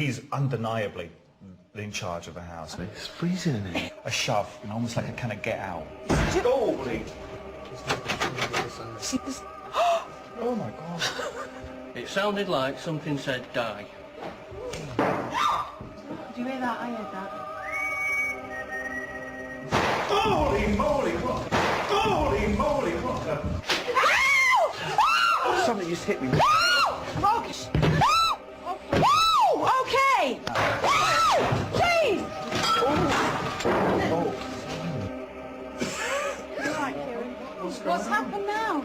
he's undeniably in charge of the house. It's freezing in here. A shove, you know, almost like a kind of get out. Holy! Oh my God. It sounded like something said die. Did you hear that? I heard that. Holy moly, what? Holy moly, what the... Something just hit me. Focus! Okay! Please! You're right, Kieran. What's happened now?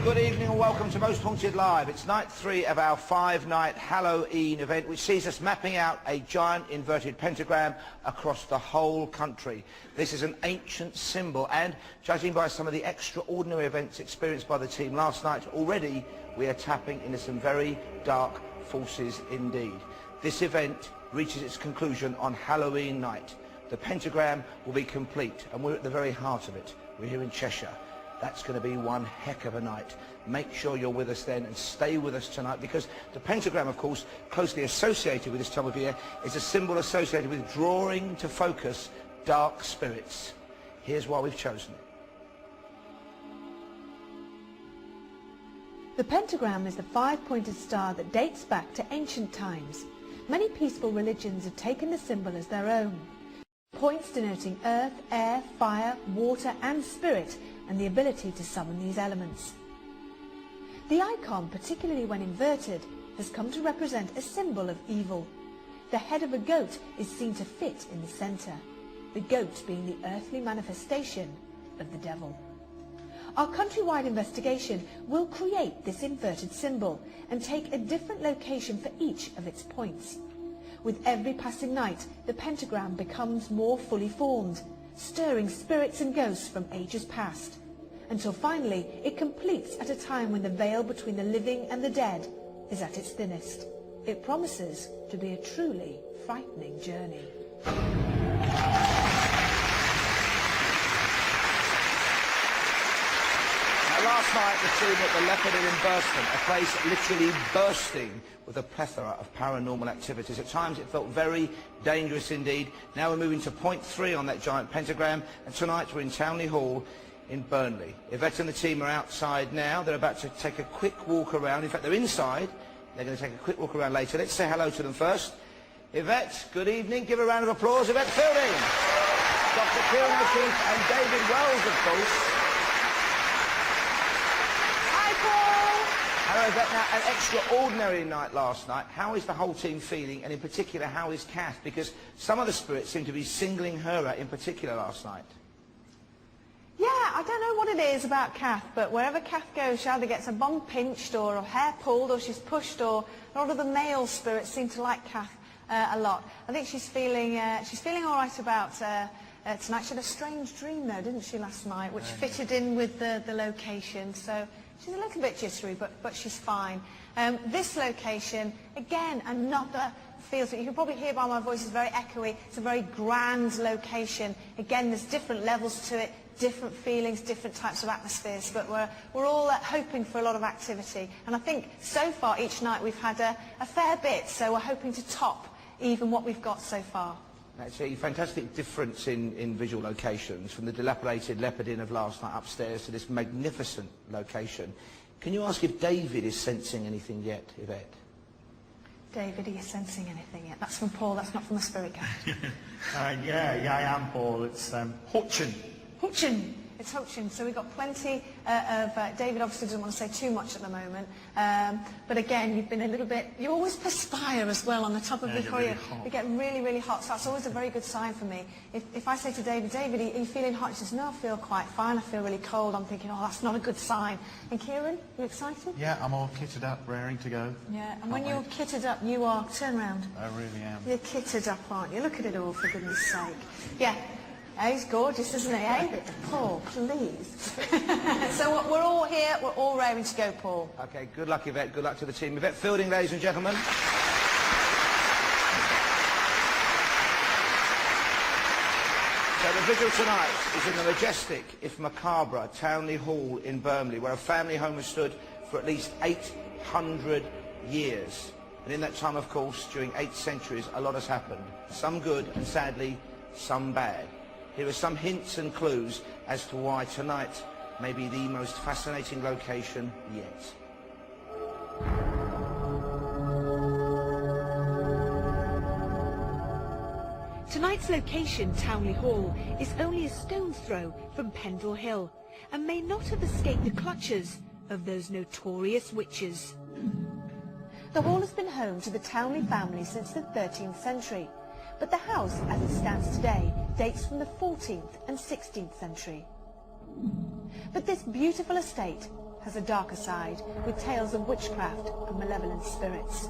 Good evening and welcome to Most Haunted Live. It's night 3 of our 5-night Halloween event, which sees us mapping out a giant inverted pentagram across the whole country. This is an ancient symbol, and judging by some of the extraordinary events experienced by the team last night, already we are tapping into some very dark forces indeed. This event reaches its conclusion on Halloween night. The pentagram will be complete, and we're at the very heart of it. We're here in Cheshire. That's going to be one heck of a night. Make sure you're with us then and stay with us tonight, because the pentagram, of course, closely associated with this time of year, is a symbol associated with drawing to focus dark spirits. Here's why we've chosen it. The pentagram is the five-pointed star that dates back to ancient times. Many peaceful religions have taken the symbol as their own. Points denoting earth, air, fire, water and spirit, and the ability to summon these elements. The icon, particularly when inverted, has come to represent a symbol of evil. The head of a goat is seen to fit in the centre, the goat being the earthly manifestation of the devil. Our countrywide investigation will create this inverted symbol and take a different location for each of its points. With every passing night, the pentagram becomes more fully formed, stirring spirits and ghosts from ages past, until finally it completes at a time when the veil between the living and the dead is at its thinnest. It promises to be a truly frightening journey. Last night, the team at the Leopard Inn in Burston, a place literally bursting with a plethora of paranormal activities. At times it felt very dangerous indeed. Now we're moving to point 3 on that giant pentagram, and tonight we're in Townley Hall in Burnley. Yvette and the team are outside now. They're about to take a quick walk around. In fact, they're inside. They're going to take a quick walk around later. Let's say hello to them first. Yvette, good evening. Give a round of applause. Yvette Fielding, Dr. Kieran O'Keefe and David Wells, of course. Hello, Yvette. Now, an extraordinary night last night. How is the whole team feeling, and in particular, how is Kath? Because some of the spirits seem to be singling her out in particular last night. Yeah, I don't know what it is about Kath, but wherever Kath goes, she either gets a bum pinched or her hair pulled or she's pushed, or a lot of the male spirits seem to like Kath a lot. I think she's feeling all right about tonight. She had a strange dream though, didn't she, last night, which fitted in with the location. So she's a little bit jittery, but she's fine. This location, again, another feels that you can probably hear by my voice, is very echoey. It's a very grand location. Again, there's different levels to it, different feelings, different types of atmospheres, but we're all hoping for a lot of activity. And I think so far each night we've had a fair bit, so we're hoping to top even what we've got so far. That's a fantastic difference in visual locations, from the dilapidated Leopard Inn of last night upstairs to this magnificent location. Can you ask if David is sensing anything yet, Yvette? David, are you sensing anything yet? That's from Paul, that's not from the spirit guide. Yeah, I am, Paul. It's Hutchin. Hutchin. It's Hutchin. So we've got plenty David obviously doesn't want to say too much at the moment. But again, you've been a little bit... You always perspire as well on the top of before you get really, really hot. So that's always a very good sign for me. If I say to David, are you feeling hot? He says, no, I feel quite fine. I feel really cold. I'm thinking, oh, that's not a good sign. And Kieran, you excited? Yeah, I'm all kitted up, raring to go. Yeah, and when you're kitted up, you are... Turn round. I really am. You're kitted up, aren't you? Look at it all, for goodness sake. Yeah. He's gorgeous, isn't he, eh? Paul, please. So we're all here, we're all raring to go, Paul. Okay, good luck, Yvette. Good luck to the team. Yvette Fielding, ladies and gentlemen. So the vigil tonight is in the majestic, if macabre, Townley Hall in Burnley, where a family home has stood for at least 800 years. And in that time, of course, during 8 centuries, a lot has happened. Some good and, sadly, some bad. Here are some hints and clues as to why tonight may be the most fascinating location yet. Tonight's location, Townley Hall, is only a stone's throw from Pendle Hill and may not have escaped the clutches of those notorious witches. The hall has been home to the Townley family since the 13th century. But the house, as it stands today, dates from the 14th and 16th century. But this beautiful estate has a darker side, with tales of witchcraft and malevolent spirits.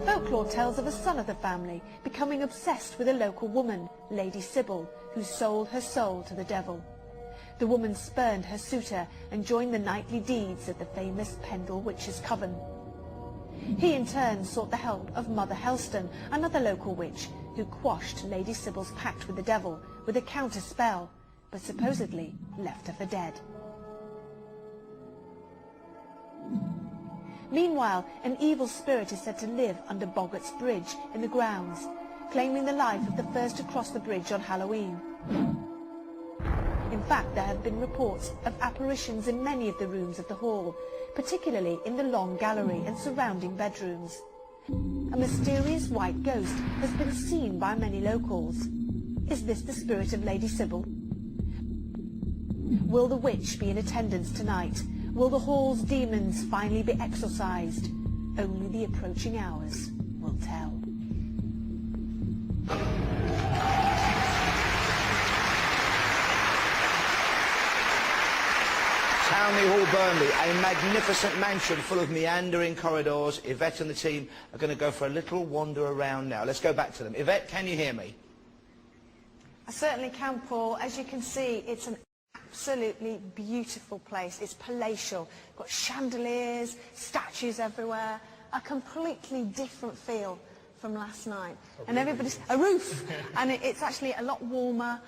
Folklore tells of a son of the family becoming obsessed with a local woman, Lady Sybil, who sold her soul to the devil. The woman spurned her suitor and joined the nightly deeds of the famous Pendle Witches' Coven. He in turn sought the help of Mother Helston, another local witch, who quashed Lady Sybil's pact with the devil with a counter spell, but supposedly left her for dead. Meanwhile, an evil spirit is said to live under Boggart's Bridge in the grounds, claiming the life of the first to cross the bridge on Halloween. In fact, there have been reports of apparitions in many of the rooms of the hall, particularly in the long gallery and surrounding bedrooms. A mysterious white ghost has been seen by many locals. Is this the spirit of Lady Sybil? Will the witch be in attendance tonight? Will the hall's demons finally be exorcised? Only the approaching hours will tell. Townley Hall, Burnley, a magnificent mansion full of meandering corridors. Yvette and the team are going to go for a little wander around now. Let's go back to them. Yvette, can you hear me? I certainly can, Paul. As you can see, it's an absolutely beautiful place. It's palatial. Got chandeliers, statues everywhere, a completely different feel from last night. And everybody's... A roof! And it's actually a lot warmer,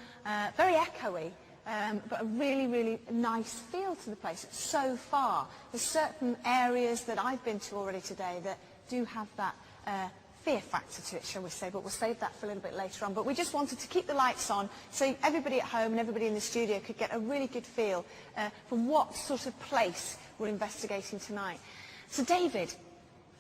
very echoey. But a really, really nice feel to the place so far. There's certain areas that I've been to already today that do have that fear factor to it, shall we say, but we'll save that for a little bit later on. But we just wanted to keep the lights on so everybody at home and everybody in the studio could get a really good feel for what sort of place we're investigating tonight. So David,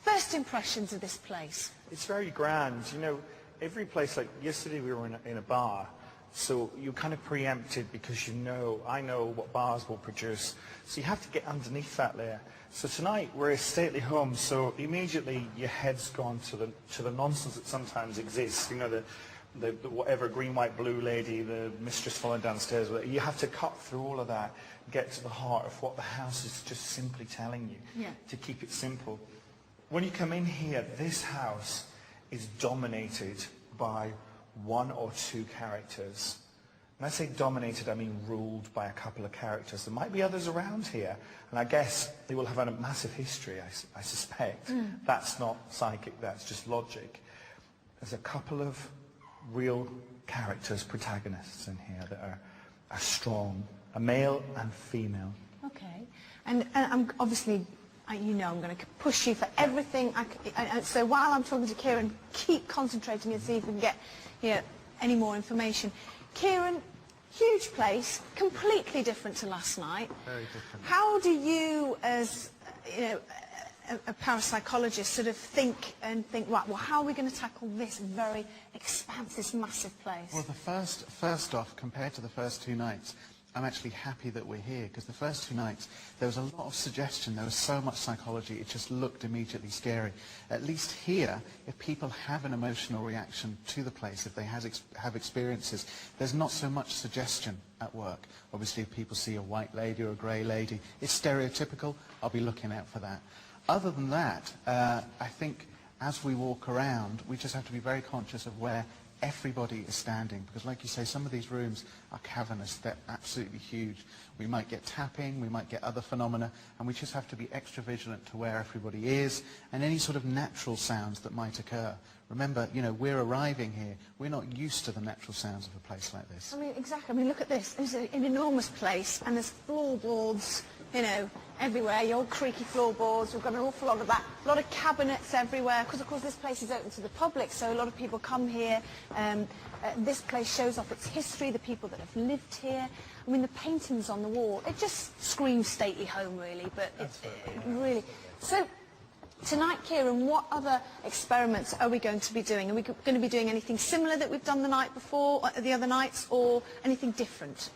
first impressions of this place? It's very grand. You know, every place, like yesterday we were in a bar, so you're kind of preempted because I know what bars will produce. So you have to get underneath that layer. So tonight we're a stately home, so immediately your head's gone to the nonsense that sometimes exists. You know, the whatever green, white, blue lady, the mistress following downstairs. You have to cut through all of that, get to the heart of what the house is just simply telling you, to keep it simple. When you come in here, this house is dominated by 1 or 2 characters. When I say dominated, I mean ruled by a couple of characters. There might be others around here, and I guess they will have a massive history, I suspect. That's not psychic, that's just logic. There's a couple of real characters, protagonists in here that are strong, a male and female. Okay, and I'm obviously, you know, I'm going to push you for everything. So while I'm talking to Kieran, keep concentrating and see if we can get any more information. Kieran, huge place, completely different to last night. Very different. How do you, as a parapsychologist sort of think, right, well, how are we going to tackle this very expansive, this massive place? Well, first off, compared to the first 2 nights, I'm actually happy that we're here, because the first 2 nights there was a lot of suggestion, there was so much psychology, it just looked immediately scary. At least here, if people have an emotional reaction to the place, if they have experiences, there's not so much suggestion at work. Obviously, if people see a white lady or a grey lady, it's stereotypical, I'll be looking out for that. Other than that, I think as we walk around, we just have to be very conscious of where everybody is standing, because like you say, some of these rooms are cavernous, they're absolutely huge. We might get tapping, we might get other phenomena, and we just have to be extra vigilant to where everybody is and any sort of natural sounds that might occur. Remember, you know, we're arriving here, we're not used to the natural sounds of a place like this. I mean, exactly. I mean, look at this. It's an enormous place, and there's floorboards, you know, everywhere, your old creaky floorboards. We've got an awful lot of that. A lot of cabinets everywhere, because, of course, this place is open to the public, so a lot of people come here. This place shows off its history, the people that have lived here. I mean, the paintings on the wall, it just screams stately home, really, but it's really... So, tonight, Kieran, what other experiments are we going to be doing? Are we going to be doing anything similar that we've done the night before, the other nights, or anything different?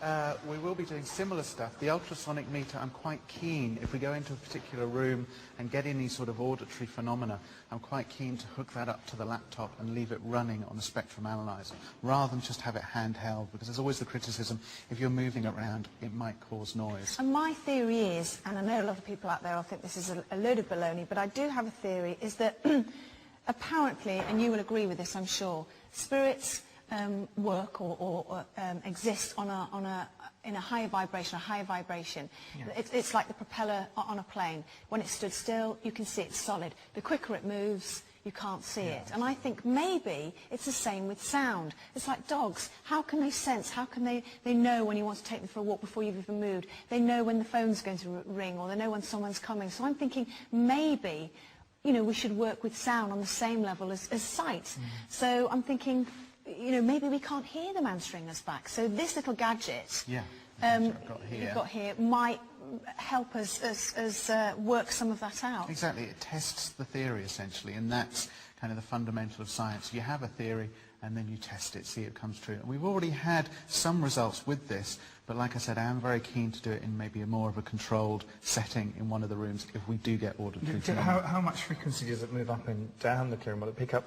We will be doing similar stuff. The ultrasonic meter, I'm quite keen, if we go into a particular room and get any sort of auditory phenomena, I'm quite keen to hook that up to the laptop and leave it running on a spectrum analyzer, rather than just have it handheld, because there's always the criticism, if you're moving around, it might cause noise. And my theory is, and I know a lot of people out there will think this is a load of baloney, but I do have a theory, is that apparently, and you will agree with this, I'm sure, spirits work or exist in a higher vibration, Yeah. It's like the propeller on a plane. When it's stood still, you can see it's solid. The quicker it moves, you can't see it. And I think maybe it's the same with sound. It's like dogs. How can they sense? How can they know when you want to take them for a walk before you've even moved? They know when the phone's going to ring, or they know when someone's coming. So I'm thinking maybe, you know, we should work with sound on the same level as sight. So I'm thinking, you know, maybe we can't hear them answering us back. So this little gadget you've got here might help us work some of that out. Exactly, it tests the theory essentially, and that's kind of the fundamental of science. You have a theory and then you test it, see it comes true. And we've already had some results with this, but like I said, I am very keen to do it in maybe more of a controlled setting in one of the rooms if we do get auditory phenomena. How much frequency does it move up and down the clearing? Will it pick up?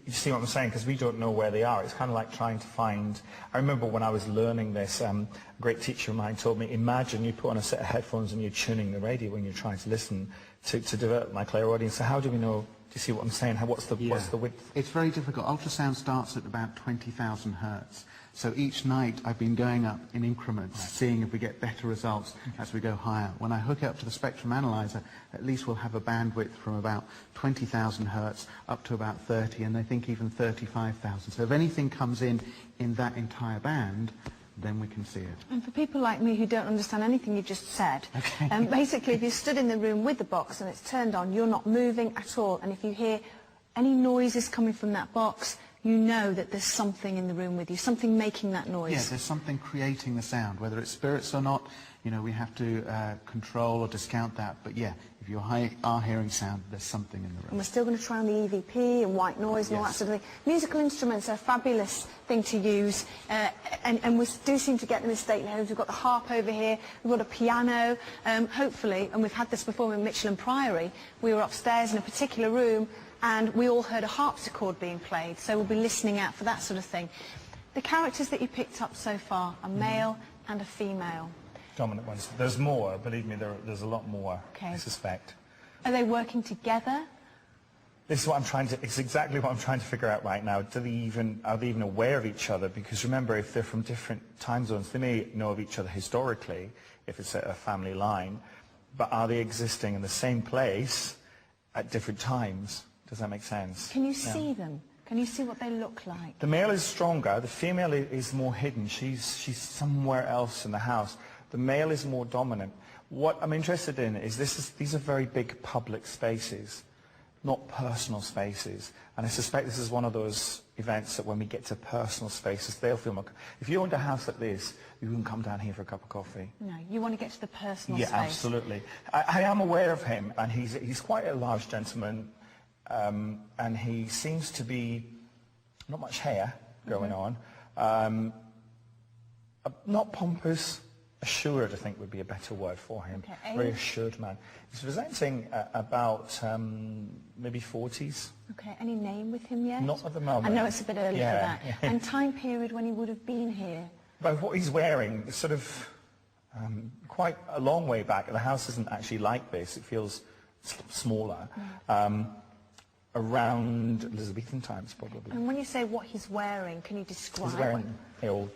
You see what I'm saying? Because we don't know where they are. It's kind of like trying to find... I remember when I was learning this, a great teacher of mine told me, imagine you put on a set of headphones and you're tuning the radio when you're trying to listen to develop my clairaudience. So how do we know... Do you see what I'm saying? What's the width? It's very difficult. Ultrasound starts at about 20,000 hertz. So each night I've been going up in increments, seeing if we get better results as we go higher. When I hook it up to the spectrum analyzer, at least we'll have a bandwidth from about 20,000 hertz up to about 30, and I think even 35,000. So if anything comes in that entire band, then we can see it. And for people like me who don't understand anything you've just said, basically if you stood in the room with the box and it's turned on, you're not moving at all, and if you hear any noises coming from that box, you know that there's something in the room with you, something making that noise. Yeah, there's something creating the sound, whether it's spirits or not. You know, we have to control or discount that. But yeah, if you are hearing sound, there's something in the room. And we're still going to try on the EVP and white noise and all that sort of thing. Musical instruments are a fabulous thing to use, and we do seem to get them in stately homes. We've got the harp over here, we've got a piano, hopefully, and we've had this before in Michelin Priory. We were upstairs in a particular room, and we all heard a harpsichord being played, so we'll be listening out for that sort of thing. The characters that you picked up so far are male and a female. Dominant ones. There's more, believe me, there's a lot more, I suspect. Are they working together? This is what I'm trying to, it's exactly what I'm trying to figure out right now. Are they even aware of each other? Because remember, if they're from different time zones, they may know of each other historically, if it's a family line, but are they existing in the same place at different times? Does that make sense? Can you see them? Can you see what they look like? The male is stronger. The female is more hidden. She's somewhere else in the house. The male is more dominant. What I'm interested in is these are very big public spaces. not personal spaces. And I suspect this is one of those events that when we get to personal spaces, they'll feel more... If you owned a house like this, you wouldn't come down here for a cup of coffee. No, you want to get to the personal Yeah, space. absolutely. I am aware of him, and he's quite a large gentleman, and he seems to be not much hair going on. Not pompous, assured, I think would be a better word for him. Okay. Very assured man. He's presenting about maybe 40s. Okay, any name with him yet? Not at the moment. I know it's a bit early for that. Yeah. And time period when he would have been here? But what he's wearing is sort of quite a long way back. The house isn't actually like this. It feels smaller. Around Elizabethan times, probably. And when you say what he's wearing, can you describe? He's wearing the old,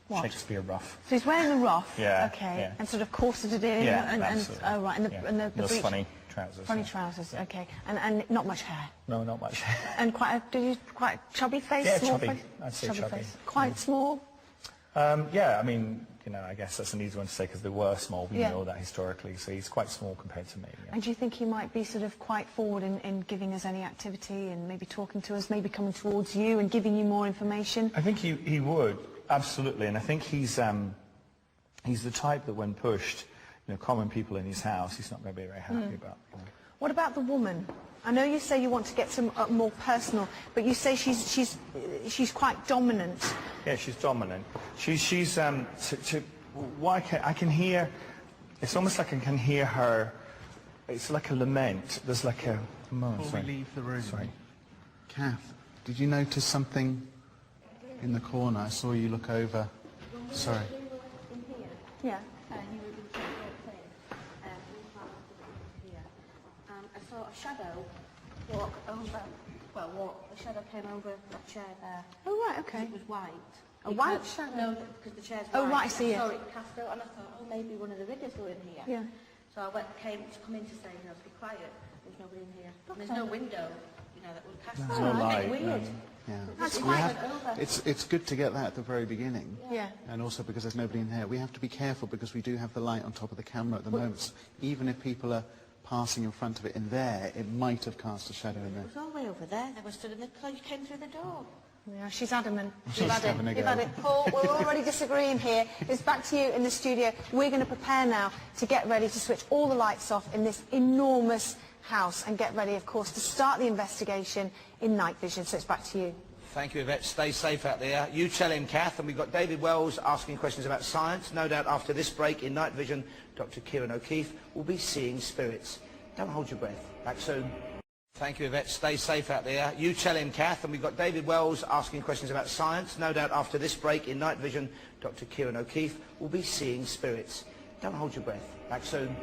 What? Shakespeare ruff. So he's wearing a ruff, Yeah, okay, yeah. and sort of corseted in, Yeah, and absolutely. oh right, and the, Yeah. and the Those breech, funny trousers. funny yeah. trousers, okay, and not much hair, No, not much. and quite a chubby face, Yeah, small chubby. face, I'd say chubby. face, quite small. Yeah, I mean, I guess that's an easy one to say because they were small. We Yeah. know that historically, so he's quite small compared to me. Yeah. And do you think he might be sort of quite forward in giving us any activity and maybe talking to us, maybe coming towards you and giving you more information? I think he would, absolutely, and I think he's the type that when pushed, common people in his house, he's not going to be very happy about. What about the woman? I know you say you want to get some more personal, but you say she's quite dominant. Yeah, she's dominant. I can hear, it's almost like I can hear her, it's like a lament. There's like a... Before we leave the room, Kath, did you notice something in the corner? I saw you look over. Sorry. Yeah. I saw a shadow walk over, the shadow came over that chair there. Oh right, okay. It was white. A white shadow? No, because the chair's Oh, white. right, I see it. saw it cast out and I thought, oh, maybe one of the riggers were in here. Yeah. So I came to say, to be quiet, there's nobody in here. And there's no window, that would cast There's out. no light. Weird. Yeah. That's We quite... have- it's good to get that at the very beginning. Yeah. And also because there's nobody in here. We have to be careful because we do have the light on top of the camera at the moment. So even if people are passing in front of it in there, it might have cast a shadow in there. It was all the way over there. They were stood in the car, you came through the door. Yeah, she's adamant. She's having a You've go. had it. Paul, we're already disagreeing here. It's back to you in the studio. We're going to prepare now to get ready to switch all the lights off in this enormous house and get ready, of course, to start the investigation in night vision. So it's back to you. Thank you, Yvette. Stay safe out there. You tell him, Kath. And we've got David Wells asking questions about science. No doubt after this break in Night Vision, Dr. Kieran O'Keefe will be seeing spirits. Don't hold your breath. Back soon. Thank you, Yvette. Stay safe out there. You tell him, Kath. And we've got David Wells asking questions about science. No doubt after this break in Night Vision, Dr. Kieran O'Keefe will be seeing spirits. Don't hold your breath. Back soon.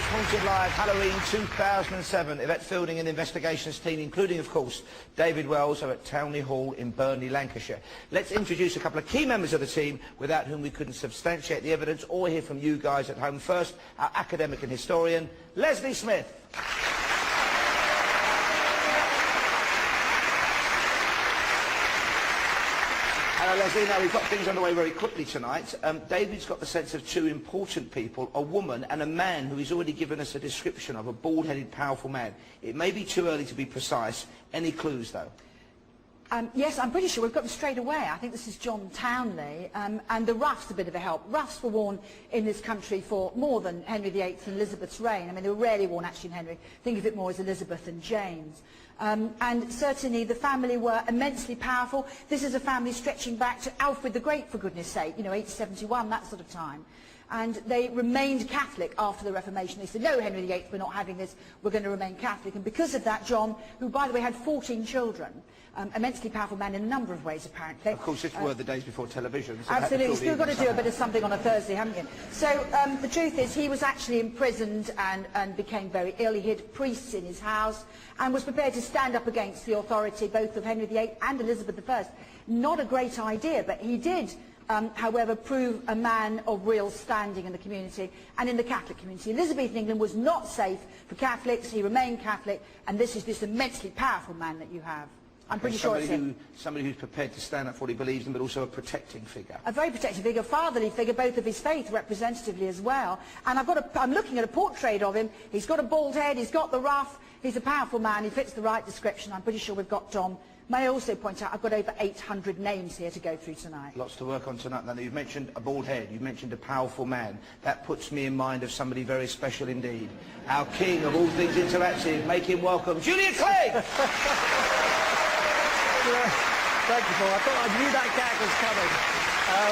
Haunted Live Halloween 2007. Yvette Fielding and the investigations team, including, of course, David Wells, are at Townley Hall in Burnley, Lancashire. Let's introduce a couple of key members of the team without whom we couldn't substantiate the evidence or hear from you guys at home. First, our academic and historian, Leslie Smith. Hello, Leslie. Now, we've got things underway very quickly tonight. David's got the sense of two important people, a woman and a man who he's already given us a description of, a bald-headed, powerful man. It may be too early to be precise. Any clues, though? Yes, I'm pretty sure we've got them straight away. I think this is John Townley, and the ruff's a bit of a help. Ruffs were worn in this country for more than Henry VIII and Elizabeth's reign. I mean, they were rarely worn actually in Henry. Think of it more as Elizabeth and James. And certainly the family were immensely powerful. This is a family stretching back to Alfred the Great, for goodness sake, 871, that sort of time. And they remained Catholic after the Reformation. They said, no, Henry VIII, we're not having this, we're going to remain Catholic. And because of that, John, who, by the way, had 14 children, immensely powerful man in a number of ways, apparently. Of course, it were the days before television. So absolutely, you've still got to do a bit of something on a Thursday, haven't you? So the truth is, he was actually imprisoned and became very ill. He hid priests in his house and was prepared to stand up against the authority both of Henry VIII and Elizabeth I. Not a great idea, but he did however, prove a man of real standing in the community and in the Catholic community. Elizabethan England was not safe for Catholics. He remained Catholic, and this is this immensely powerful man that you have. I'm pretty sure it's him. Somebody who's prepared to stand up for what he believes in, but also a protecting figure. A very protective figure, fatherly figure, both of his faith representatively as well. And I'm looking at a portrait of him. He's got a bald head, he's got the ruff, he's a powerful man, he fits the right description. I'm pretty sure we've got Dom. May I also point out, I've got over 800 names here to go through tonight. Lots to work on tonight. Now, you've mentioned a bald head, you've mentioned a powerful man. That puts me in mind of somebody very special indeed. Our king of all things interactive. Make him welcome, Julian Clegg! Thank you, Paul. I knew that gag was coming.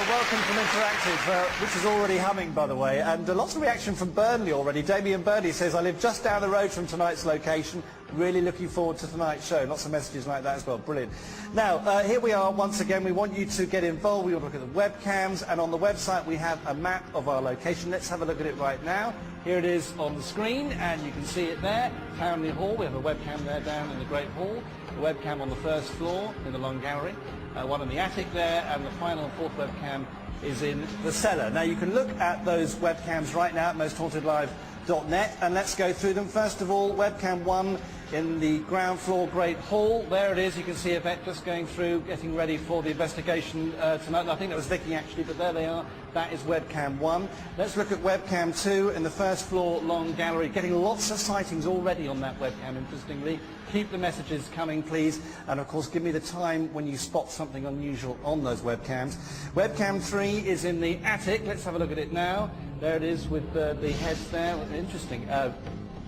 Welcome from Interactive, which is already humming, by the way. And lots of reaction from Burnley already. Damien Burnley says, I live just down the road from tonight's location. Really looking forward to tonight's show. Lots of messages like that as well. Brilliant. Now, here we are once again. We want you to get involved. We want to look at the webcams. And on the website, we have a map of our location. Let's have a look at it right now. Here it is on the screen, and you can see it there. Townley Hall. We have a webcam there down in the Great Hall. A webcam on the first floor in the long gallery. One in the attic there, and the final fourth webcam is in the cellar. Now you can look at those webcams right now at mosthauntedlive.net, and let's go through them. First of all, webcam 1 in the ground floor Great Hall. There it is. You can see Yvette just going through, getting ready for the investigation tonight. I think that was Vicky actually, but there they are. That is webcam 1. Let's look at webcam 2 in the first floor long gallery. Getting lots of sightings already on that webcam, interestingly. Keep the messages coming, please. And of course, give me the time when you spot something unusual on those webcams. Webcam 3 is in the attic. Let's have a look at it now. There it is with the heads there. Interesting.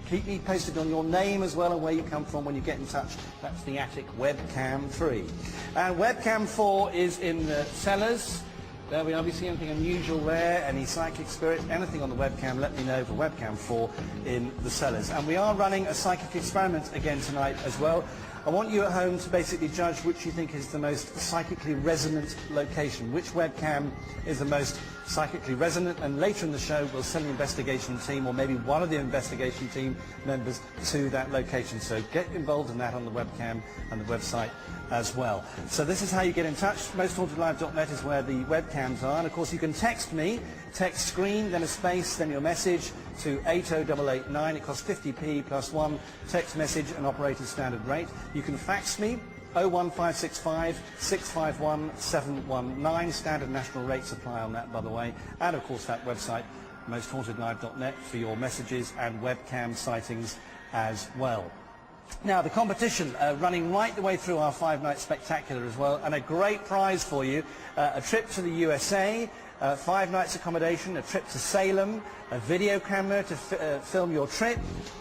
Keep me posted on your name as well and where you come from when you get in touch. That's the attic, webcam 3. And webcam 4 is in the cellars. There we are. If you see anything unusual there, any psychic spirit, anything on the webcam, let me know for webcam 4 in the cellars. And we are running a psychic experiment again tonight as well. I want you at home to basically judge which you think is the most psychically resonant location, which webcam is the most psychically resonant, and later in the show we'll send the investigation team, or maybe one of the investigation team members, to that location. So get involved in that on the webcam and the website as well. So this is how you get in touch. Mosthauntedlive.net is where the webcams are, and of course you can text me, text screen, then a space, then your message to 80889. It costs 50p plus one text message and operator's standard rate. You can fax me 01565 651 719. Standard national rates apply on that, by the way. And of course that website, mosthauntedlive.net, for your messages and webcam sightings as well. Now, the competition running right the way through our 5-night spectacular as well, and a great prize for you, a trip to the USA, 5 nights accommodation, a trip to Salem, a video camera to film your trip,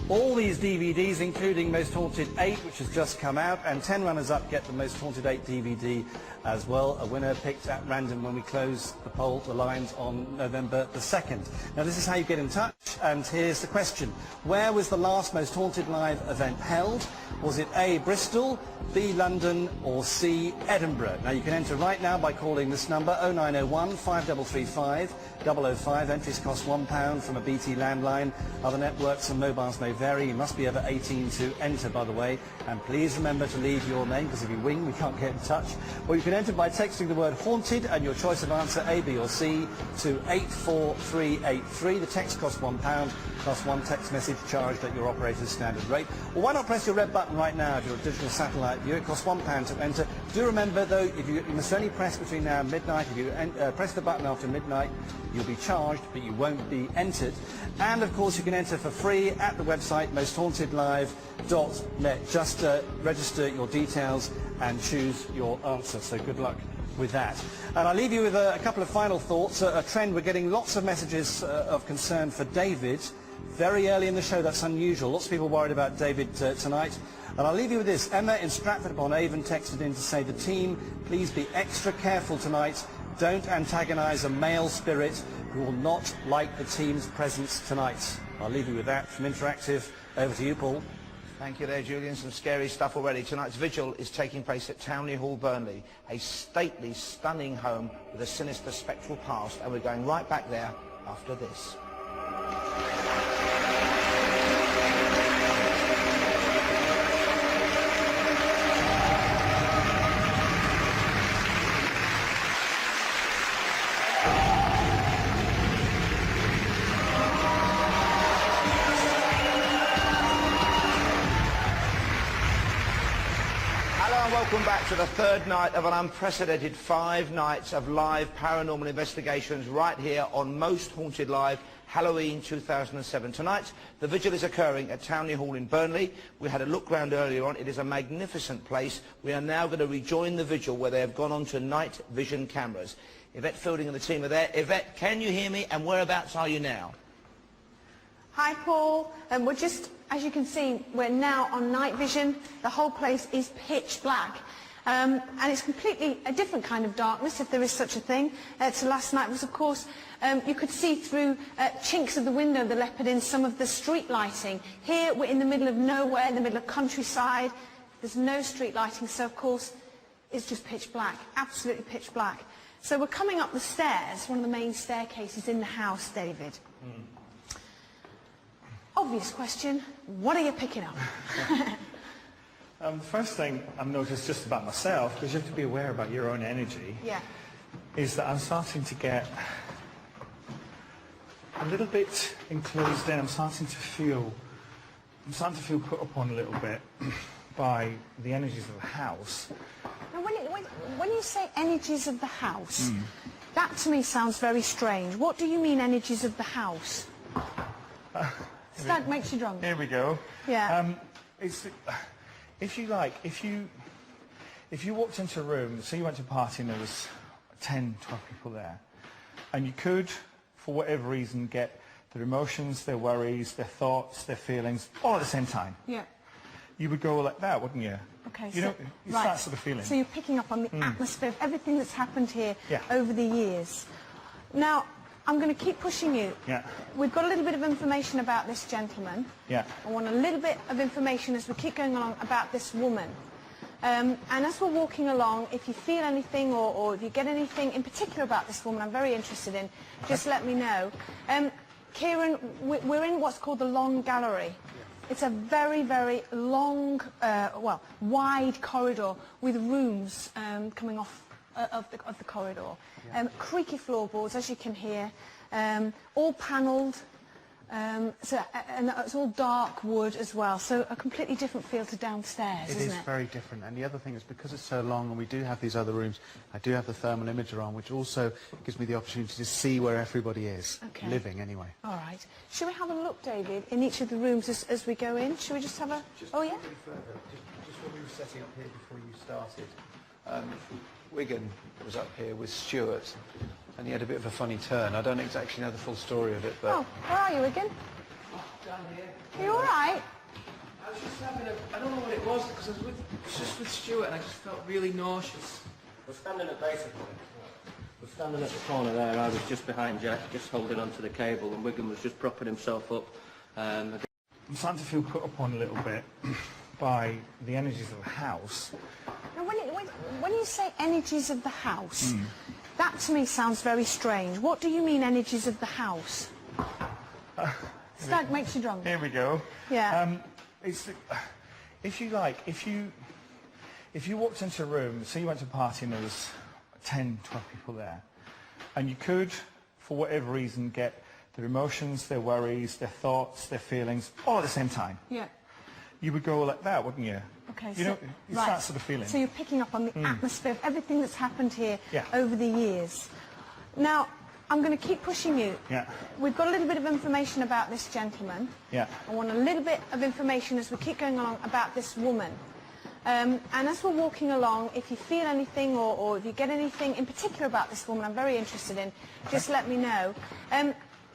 all these DVDs including Most Haunted 8, which has just come out, and 10 runners-up get the Most Haunted 8 DVD as well, a winner picked at random when we close the lines on November the 2nd. Now this is how you get in touch, and here's the question. Where was the last Most Haunted Live event held? Was it A, Bristol, B, London, or C, Edinburgh? Now you can enter right now by calling this number, 0901 5335 005. Entries cost £1 from a BT landline. Other networks and mobiles may vary. You must be over 18 to enter, by the way. And please remember to leave your name, because if you ring, we can't get in touch. Or you can enter by texting the word haunted and your choice of answer, A, B or C, to 84383. The text costs £1 plus one text message charged at your operator's standard rate. Or why not press your red button right now if you're a digital satellite viewer? It costs £1 to enter. Do remember, though, if you must only press between now and midnight. If you press the button after midnight, you'll be charged, but you won't be entered. And of course you can enter for free at the website mosthauntedlive.net. Just register your details and choose your answer. So good luck with that. And I'll leave you with a couple of final thoughts. A trend, we're getting lots of messages of concern for David very early in the show. That's unusual. Lots of people worried about David tonight. And I'll leave you with this. Emma in Stratford-upon-Avon texted in to say, the team, please be extra careful tonight. Don't antagonise a male spirit who will not like the team's presence tonight. I'll leave you with that from Interactive. Over to you, Paul. Thank you there, Julian. Some scary stuff already. Tonight's vigil is taking place at Townley Hall, Burnley, a stately, stunning home with a sinister, spectral past, and we're going right back there after this. welcome back to the third night of an unprecedented 5 nights of live paranormal investigations right here on Most Haunted Live, Halloween 2007. Tonight, the vigil is occurring at Townley Hall in Burnley. We had a look round earlier on. It is a magnificent place. We are now going to rejoin the vigil where they have gone on to night vision cameras. Yvette Fielding and the team are there. Yvette, can you hear me, and whereabouts are you now? Hi, Paul. We're just, as you can see, we're now on night vision. The whole place is pitch black. And it's completely a different kind of darkness, if there is such a thing, to last night. Was, of course, you could see through chinks of the window that let in some of the street lighting. Here, we're in the middle of nowhere, in the middle of countryside. There's no street lighting, so, of course, it's just pitch black, absolutely pitch black. So we're coming up the stairs, one of the main staircases in the house, David. Obvious question, what are you picking up? The first thing I've noticed just about myself, because you have to be aware about your own energy, Yeah. is that I'm starting to get a little bit enclosed in. I'm starting to feel put upon a little bit by the energies of the house. Now, when you say energies of the house, that to me sounds very strange. What do you mean, energies of the house? Stag makes you drunk. Here we go. Yeah. If you walked into a room, say you went to a party and there was 10, 12 people there, and you could, for whatever reason, get their emotions, their worries, their thoughts, their feelings, all at the same time. Yeah. You would go like that, wouldn't you? Okay. You know, it's right. that sort of feeling. So you're picking up on the atmosphere of everything that's happened here Yeah. over the years. Now, I'm going to keep pushing you. Yeah. We've got a little bit of information about this gentleman. Yeah. I want a little bit of information as we keep going along about this woman. And as we're walking along, if you feel anything or if you get anything in particular about this woman I'm very interested in, just let me know. Kieran, we're in what's called the Long Gallery. It's a very, very long, wide corridor with rooms coming off of the corridor. Creaky floorboards, as you can hear, all panelled, and it's all dark wood as well, so a completely different feel to downstairs, isn't it? It is very different, and the other thing is because it's so long and we do have these other rooms, I do have the thermal imager on, which also gives me the opportunity to see where everybody is, living anyway. All right. Shall we have a look, David, in each of the rooms as we go in? Shall we just have a... Oh, yeah? Just when we were setting up here before you started, Wigan was up here with Stuart, and he had a bit of a funny turn. I don't exactly know the full story of it, but... Oh, where are you, Wigan? Down here. Are you all right? I was just having I don't know what it was, because I was just with Stuart and I just felt really nauseous. We're standing at We're standing at the corner there. I was just behind Jack, just holding onto the cable, and Wigan was just propping himself up. I'm starting to feel put upon a little bit by the energies of the house. Now, when you say energies of the house, that to me sounds very strange. What do you mean, energies of the house? Stag makes you drunk. Here we go. Yeah. If you walked into a room, say you went to a party and there was 10, 12 people there, and you could, for whatever reason, get their emotions, their worries, their thoughts, their feelings, all at the same time. Yeah. You would go like that, wouldn't you? Okay. You know, it's that sort of feeling. So you're picking up on the atmosphere of everything that's happened here Yeah. over the years. Now, I'm going to keep pushing you. Yeah. We've got a little bit of information about this gentleman. Yeah. I want a little bit of information as we keep going along about this woman. And as we're walking along, if you feel anything or if you get anything in particular about this woman I'm very interested in, just let me know.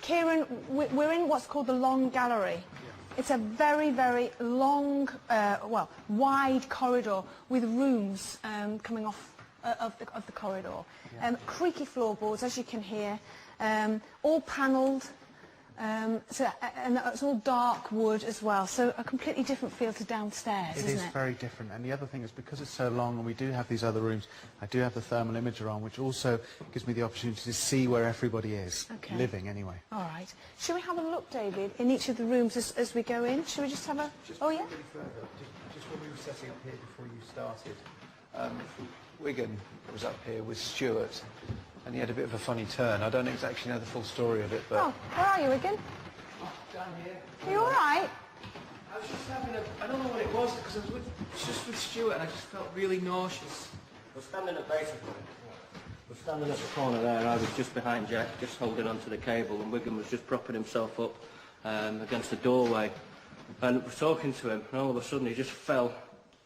Kieran, we're in what's called the Long Gallery. It's a very, very long, wide corridor with rooms coming off of the corridor. Creaky floorboards, as you can hear, all panelled, and it's all dark wood as well, so a completely different feel to downstairs, isn't it? It is very different, and the other thing is because it's so long and we do have these other rooms, I do have the thermal imager on, which also gives me the opportunity to see where everybody is, living anyway. All right. Shall we have a look, David, in each of the rooms as we go in? Shall we just have a... Oh, yeah? Just when we were setting up here before you started, Wigan was up here with Stuart, and he had a bit of a funny turn. I don't exactly know the full story of it, but... Oh, where are you, Wigan? Down here. Are you all right? I was just having I don't know what it was, because I was just with Stuart and I just felt really nauseous. We're standing at the corner there. I was just behind Jack, just holding onto the cable, and Wiggum was just propping himself up against the doorway. And we're talking to him, and all of a sudden he just fell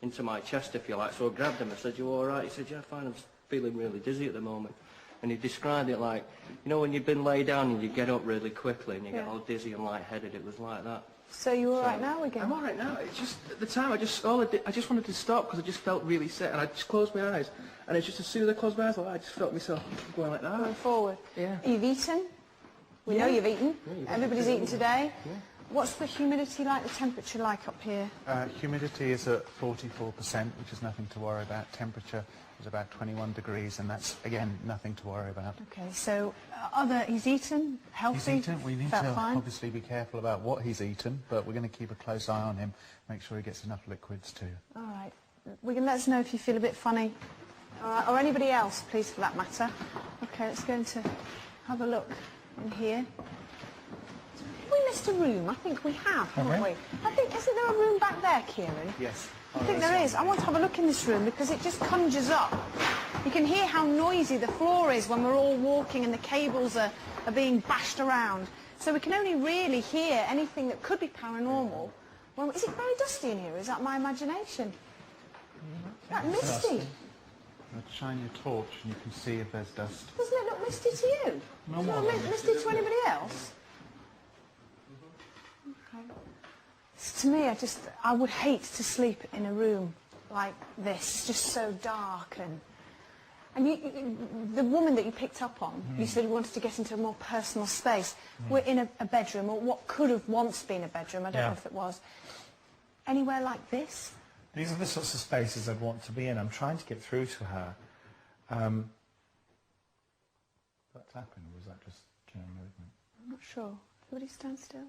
into my chest, if you like. So I grabbed him. I said, "You all right?" He said, "Yeah, fine. I'm feeling really dizzy at the moment." And he described it like, you know, when you've been laid down and you get up really quickly and you get all dizzy and lightheaded. It was like that. So you're all right now again? I'm all right now. It's just at the time I just wanted to stop because I just felt really sick, and I just closed my eyes, and it's just as soon as I closed my eyes, I just felt myself going like that. Going forward. Yeah. You've eaten. We know you've eaten. Yeah, Everybody's eaten today. Yeah. What's the humidity like, the temperature like up here? Humidity is at 44%, which is nothing to worry about. Temperature is about 21 degrees, and that's, again, nothing to worry about. Okay, so he's eaten, healthy, He's eaten. We need to fine. obviously be careful about what he's eaten, but we're going to keep a close eye on him, make sure he gets enough liquids too. All right. We can let us know if you feel a bit funny. All right, or anybody else, please, for that matter. Okay, let's go into have a look in here. Have we missed a room? I think we have, haven't we? Isn't there a room back there, Kieran? Yes. I think there is. I want to have a look in this room because it just conjures up. You can hear how noisy the floor is when we're all walking and the cables are being bashed around. So we can only really hear anything that could be paranormal. Well, is it very dusty in here? Is that my imagination? Is that misty? Shine your torch and you can see if there's dust. Doesn't it look misty to you? No Does it more. look misty to anybody else? Okay. To me, I would hate to sleep in a room like this, just so dark and the woman that you picked up on, you said you wanted to get into a more personal space. We're in a bedroom, or what could have once been a bedroom, I don't know if it was. Anywhere like this? These are the sorts of spaces I'd want to be in. I'm trying to get through to her. That tapping, or was that just general movement? I'm not sure. Everybody stand still.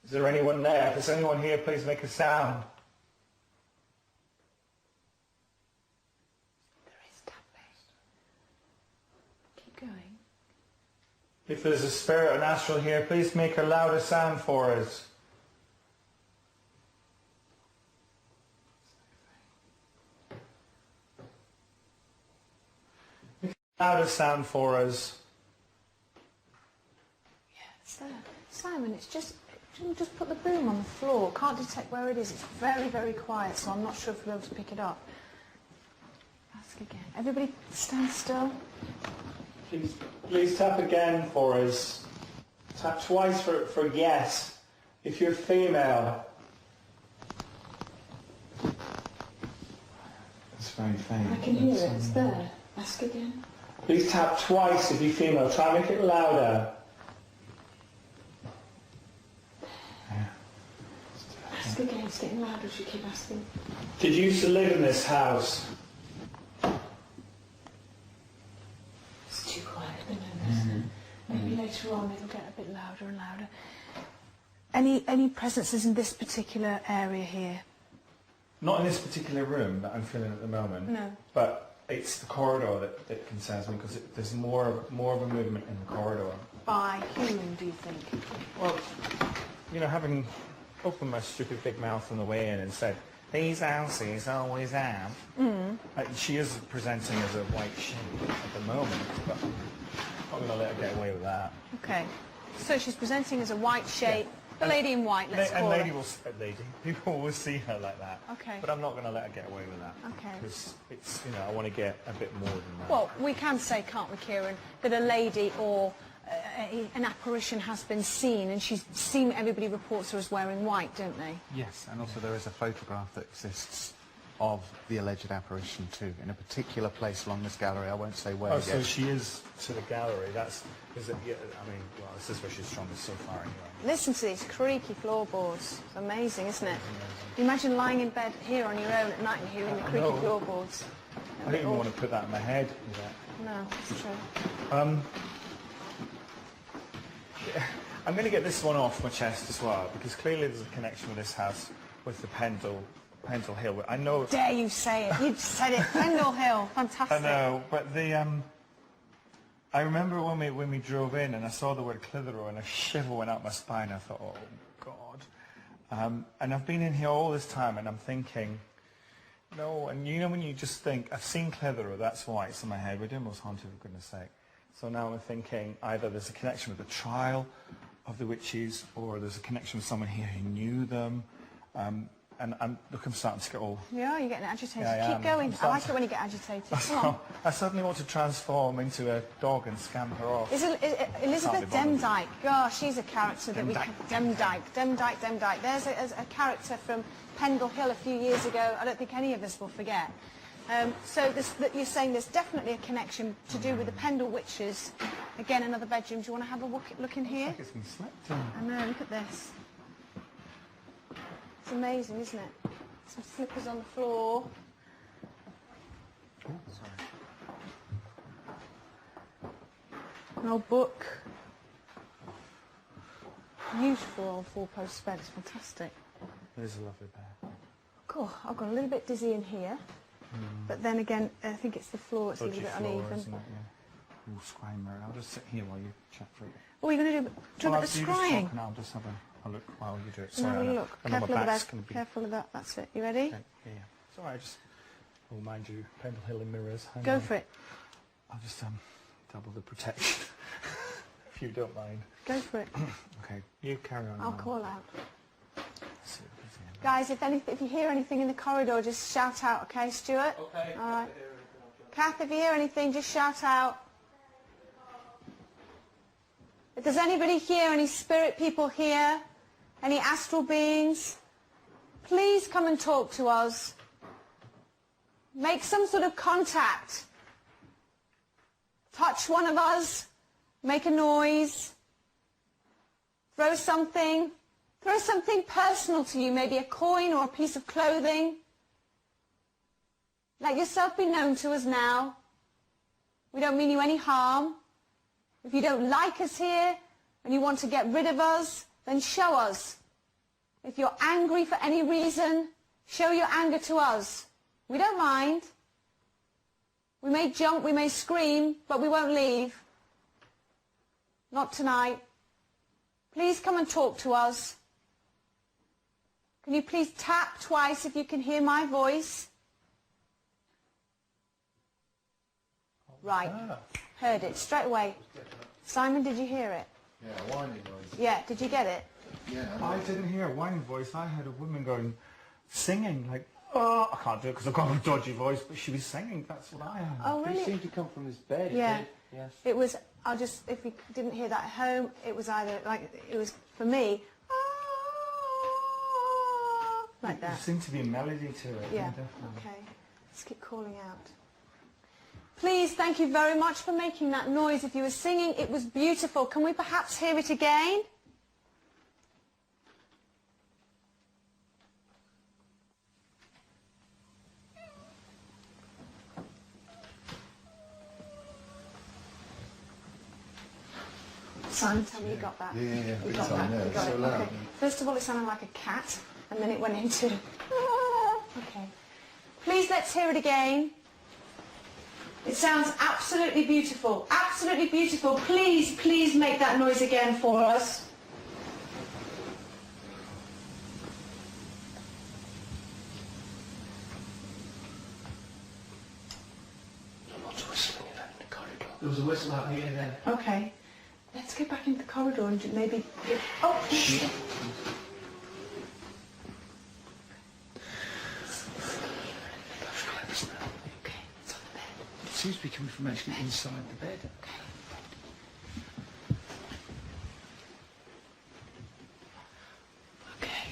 Is there anyone there? If there's anyone here, please make a sound. There is tapping. Keep going. If there's a spirit or an astral here, please make a louder sound for us. Make a louder sound for us. Yeah, it's there. Simon, it's just put the boom on the floor. Can't detect where it is. It's very, very quiet, so I'm not sure if we'll be able to pick it up. Ask again. Everybody stand still. Please tap again for us. Tap twice for yes, if you're female. It's very faint. I can hear it. It's there. Ask again. Please tap twice if you're female. Try and make it louder. Ask again. It's getting louder as you keep asking. Did you used to live in this house? It's too quiet at the moment. Maybe later on it'll get a bit louder and louder. Any presences in this particular area here? Not in this particular room that I'm feeling at the moment. No. But it's the corridor that concerns me, because there's more of a movement in the corridor. By whom, do you think? Well, you know, having opened my stupid big mouth on the way in and said, these houses always have. She is presenting as a white sheep at the moment, but I'm not going to let her get away with that. Okay. So she's presenting as a white shape. A lady in white, let's call her. People will see her like that. Okay. But I'm not going to let her get away with that. Okay. Because it's, you know, I want to get a bit more than that. Well, we can say, can't we, Kieran, that a lady or an apparition has been seen, and she's seen, everybody reports her as wearing white, don't they? Yes, and also there is a photograph that exists of the alleged apparition too, in a particular place along this gallery. I won't say where Oh, yet. so she is to the gallery. Is it? Yeah, I mean, well, this is where she's strongest so far anyway. Listen to these creaky floorboards. It's amazing, isn't it? You imagine lying in bed here on your own at night and hearing the creaky floorboards. I don't even want to put that in my head. No, it's true. I'm going to get this one off my chest as well, because clearly there's a connection with this house, with the Pendle Hill. I know. Dare you say it? You said it. Pendle Hill. Fantastic. I know, but I remember when we drove in and I saw the word Clitheroe and a shiver went up my spine. I thought, oh, God. And I've been in here all this time and I'm thinking, no, and you know when you just think, I've seen Clitheroe, that's why it's in my head. We're doing Most Haunted, for goodness sake. So now I'm thinking either there's a connection with the trial of the witches or there's a connection with someone here who knew them. And I'm starting to get all... Yeah, you're getting agitated. Yeah, Keep going. I like it when you get agitated. Come on. I suddenly want to transform into a dog and scamper off. Elizabeth Demdike. Gosh, she's a character that we... Demdike. There's a character from Pendle Hill a few years ago. I don't think any of us will forget. So you're saying there's definitely a connection to do with the Pendle witches. Again, another bedroom. Do you want to have a look in here? It's like it's been slept in. I know, look at this. It's amazing, isn't it? Some slippers on the floor. Oh, sorry. An old book. Beautiful old four-post bed. It's fantastic. It is a lovely bed. Cool. I've got a little bit dizzy in here. But then again, I think it's the floor. It's a little bit uneven. Isn't it? Yeah. Ooh, scrying mirror. I'll just sit here while you chat through it. Oh, you're going to do a bit of scrying? I'll just have a look while you do it. Have Sorry, a look. I know Careful my of back's that. going to be... Careful of that. That's it. You ready? Okay. Yeah. It's all right. Oh, mind you, Pendle Hill in mirrors. Hang Go on. for it. I'll just double the protection, if you don't mind. Go for it. Okay, you carry on. I'll now. call out. Let's see what we see. Guys, if you hear anything in the corridor, just shout out, okay, Stuart? Okay. All right. Kath, if you hear anything, just shout out. If there's anybody here, any spirit people here, any astral beings, please come and talk to us. Make some sort of contact. Touch one of us. Make a noise. Throw something personal to you, maybe a coin or a piece of clothing. Let yourself be known to us now. We don't mean you any harm. If you don't like us here and you want to get rid of us, then show us. If you're angry for any reason, show your anger to us. We don't mind. We may jump, we may scream, but we won't leave. Not tonight. Please come and talk to us. Can you please tap twice if you can hear my voice? Right. Heard it straight away. Simon, did you hear it? Yeah, whining noise. Yeah, did you get it? Yeah. I didn't hear a whining voice. I heard a woman singing, like, oh, I can't do it because I've got a dodgy voice, but she was singing. That's what I heard. Oh, It really? seemed to come from his bed. Yeah. It did. Yes. It was, if you didn't hear that at home, it was either, it was, for me, like There that. seemed to be a melody to it. Yeah, Definitely. okay. Let's keep calling out. Please, thank you very much for making that noise. If you were singing, it was beautiful. Can we perhaps hear it again? Simon, tell me you got that. Yeah. You Big got time, that. yeah. You got So it. loud. Okay. First of all, it sounded like a cat, and then it went into... Okay. Please, let's hear it again. It sounds absolutely beautiful. Absolutely beautiful. Please, please make that noise again for us. Lots of whistling in the corridor. There was a whistle out here then. Okay. Let's go back into the corridor and maybe... Oh! Okay, it's on the bed. It seems to be coming from actually inside the bed. Okay.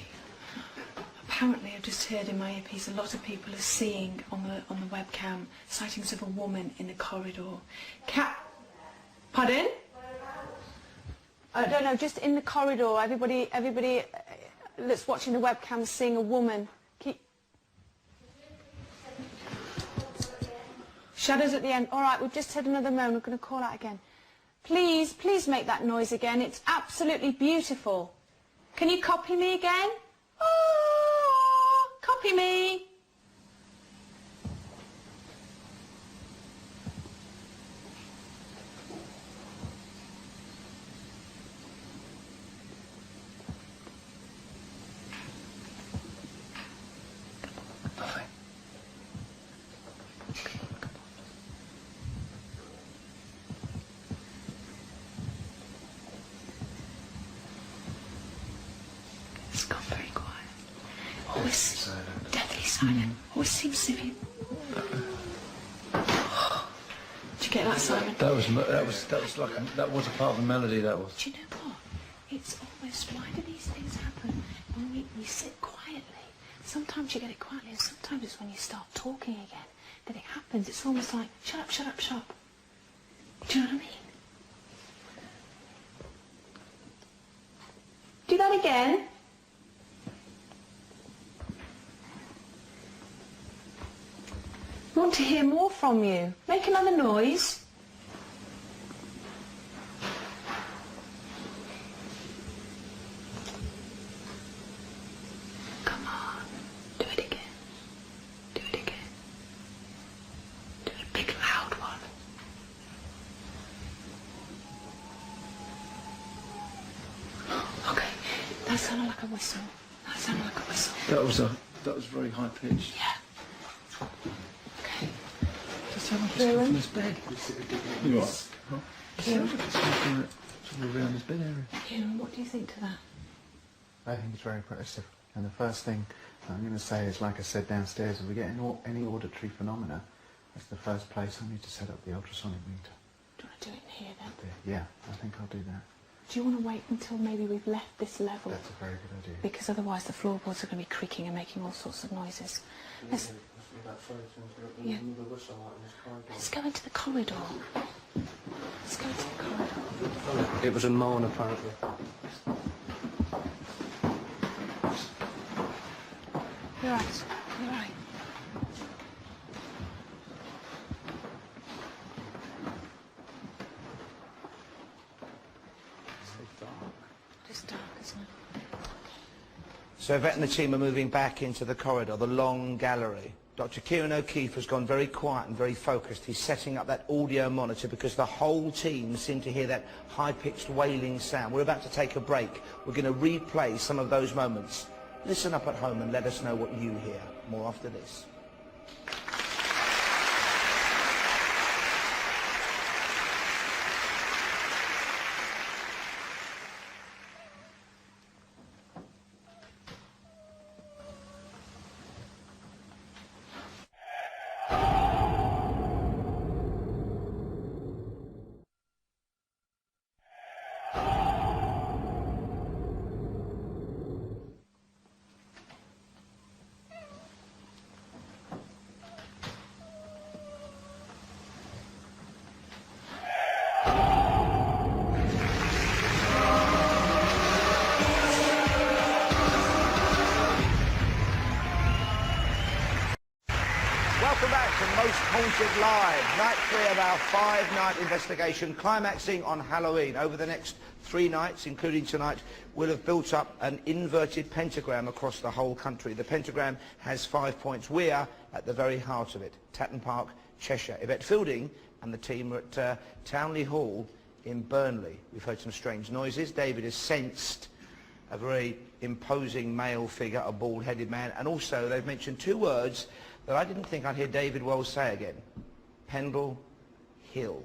Apparently, I've just heard in my earpiece a lot of people are seeing on the webcam sightings of a woman in the corridor. Pardon? I don't know, just in the corridor. Everybody that's watching the webcam is seeing a woman. Shadows at the end. All right, we've just had another moan. We're going to call out again. Please, please make that noise again. It's absolutely beautiful. Can you copy me again? Oh, copy me. Simon, what seems to be... Did you get that, Simon? That was a part of the melody. That was. Do you know what? It's almost, why do these things happen when we sit quietly? Sometimes you get it quietly, and sometimes it's when you start talking again that it happens. It's almost like, shut up, shut up, shut up. Do you know what I mean? Do that again. I want to hear more from you. Make another noise. Come on. Do it again. Do it again. Do a big loud one. Okay. That sounded like a whistle. That sounded like a whistle. That was very high pitched. Yeah. From his bed. You what? Kieran, Around his bed area. Kieran, what do you think to that? I think it's very impressive. And the first thing I'm going to say is, like I said downstairs, if we get any auditory phenomena, that's the first place I need to set up the ultrasonic meter. Do you want to do it in here then? Yeah, I think I'll do that. Do you want to wait until maybe we've left this level? That's a very good idea. Because otherwise the floorboards are going to be creaking and making all sorts of noises. Let's go into the corridor. Let's go into the corridor. It was a moan, apparently. You're right. You're right. It's dark, isn't it? So Yvette and the team are moving back into the corridor, the long gallery. Dr. Kieran O'Keefe has gone very quiet and very focused. He's setting up that audio monitor because the whole team seem to hear that high-pitched wailing sound. We're about to take a break. We're going to replay some of those moments. Listen up at home and let us know what you hear. More after this. Welcome back to Most Haunted Live, night 3 of our 5-night investigation, climaxing on Halloween. Over the next 3 nights, including tonight, we'll have built up an inverted pentagram across the whole country. The pentagram has 5 points. We are at the very heart of it. Tatton Park, Cheshire. Yvette Fielding and the team are at Townley Hall in Burnley. We've heard some strange noises. David has sensed a very imposing male figure, a bald-headed man, and also they've mentioned 2 words that I didn't think I'd hear David Wells say again. Pendle Hill.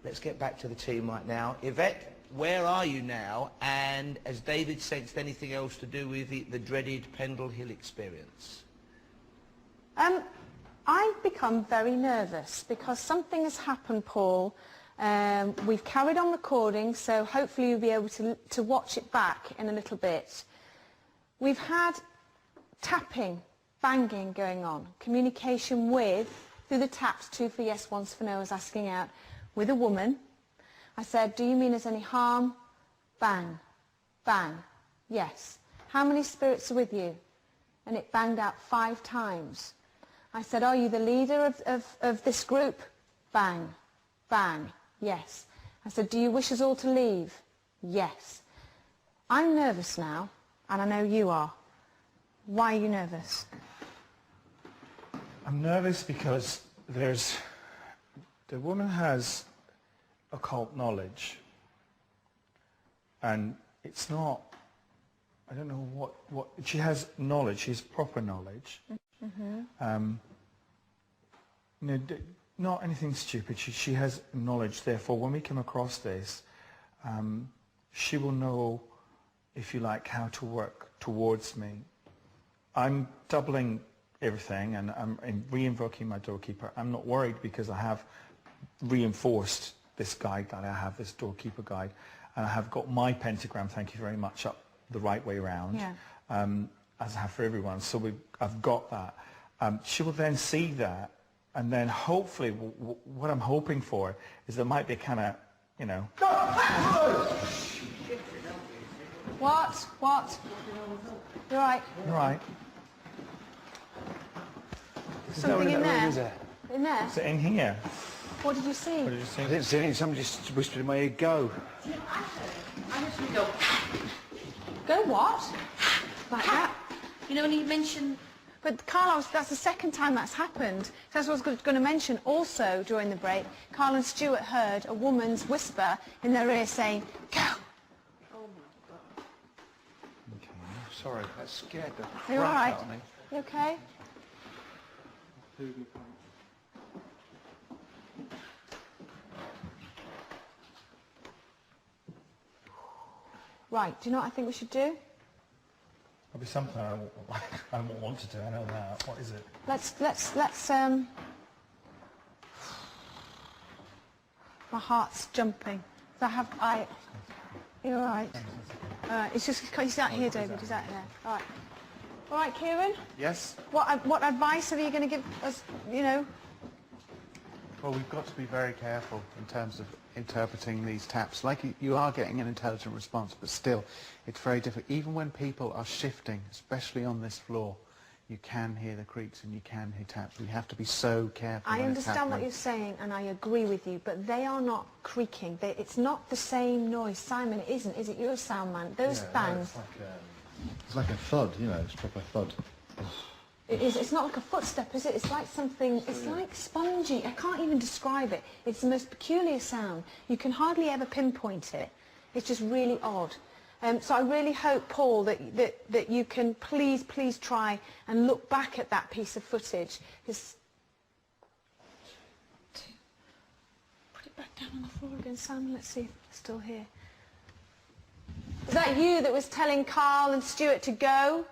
Let's get back to the team right now. Yvette, where are you now? And has David sensed anything else to do with the dreaded Pendle Hill experience? I've become very nervous because something has happened, Paul. We've carried on recording, so hopefully you'll be able to watch it back in a little bit. We've had tapping, banging going on, communication with, through the taps, 2 for yes, 1 for no, I was asking out, with a woman. I said, do you mean there's any harm? Bang, bang, yes. How many spirits are with you? And it banged out 5 times. I said, are you the leader of this group? Bang, bang, yes. I said, do you wish us all to leave? Yes. I'm nervous now, and I know you are. Why are you nervous? I'm nervous because the woman has occult knowledge, and it's not, I don't know what she has knowledge, she's proper knowledge. Not anything stupid, she has knowledge, therefore when we come across this, she will know, if you like, how to work towards me. I'm doubling everything, and I'm re-invoking my doorkeeper. I'm not worried because I have reinforced this guide that I have, this doorkeeper guide, and I have got my pentagram, thank you very much, up the right way around, as I have for everyone. So I've got that. She will then see that, and then hopefully, what I'm hoping for is there might be a kind of, you know... What? You're right. You're right. Something in there? In there? Is it in here? What did you see? What did you see? I didn't see anything. Somebody just whispered in my ear, go. I just go. Go what? Like that? You know, when you mentioned... But Carl, that's the second time that's happened. That's what I was going to mention. Also, during the break, Carl and Stuart heard a woman's whisper in their ear saying, go! Okay, sorry, that scared the crap You're all right? out of me. You okay? Right, do you know what I think we should do? There'll be something I won't want to do, I know that. What is it? Let's my heart's jumping. You're all right. It's just, he's out here, David, he's out there. All right. All right, Kieran? Yes? What advice are you going to give us, you know? Well, we've got to be very careful in terms of interpreting these taps. Like you are getting an intelligent response, but still, it's very difficult. Even when people are shifting, especially on this floor, you can hear the creaks and you can hear taps. We have to be so careful. I understand what you're saying, and I agree with you, but they are not creaking. It's not the same noise. Simon, it isn't, is it? You're a sound man. Those bangs... It's like a thud, you know, it's proper thud. It is. It's not like a footstep, is it? It's like something, it's like spongy. I can't even describe it. It's the most peculiar sound. You can hardly ever pinpoint it. It's just really odd. So I really hope, Paul, that you can please try and look back at that piece of footage. Put it back down on the floor again, Sam. Let's see if it's still here. Is that you that was telling Carl and Stuart to go?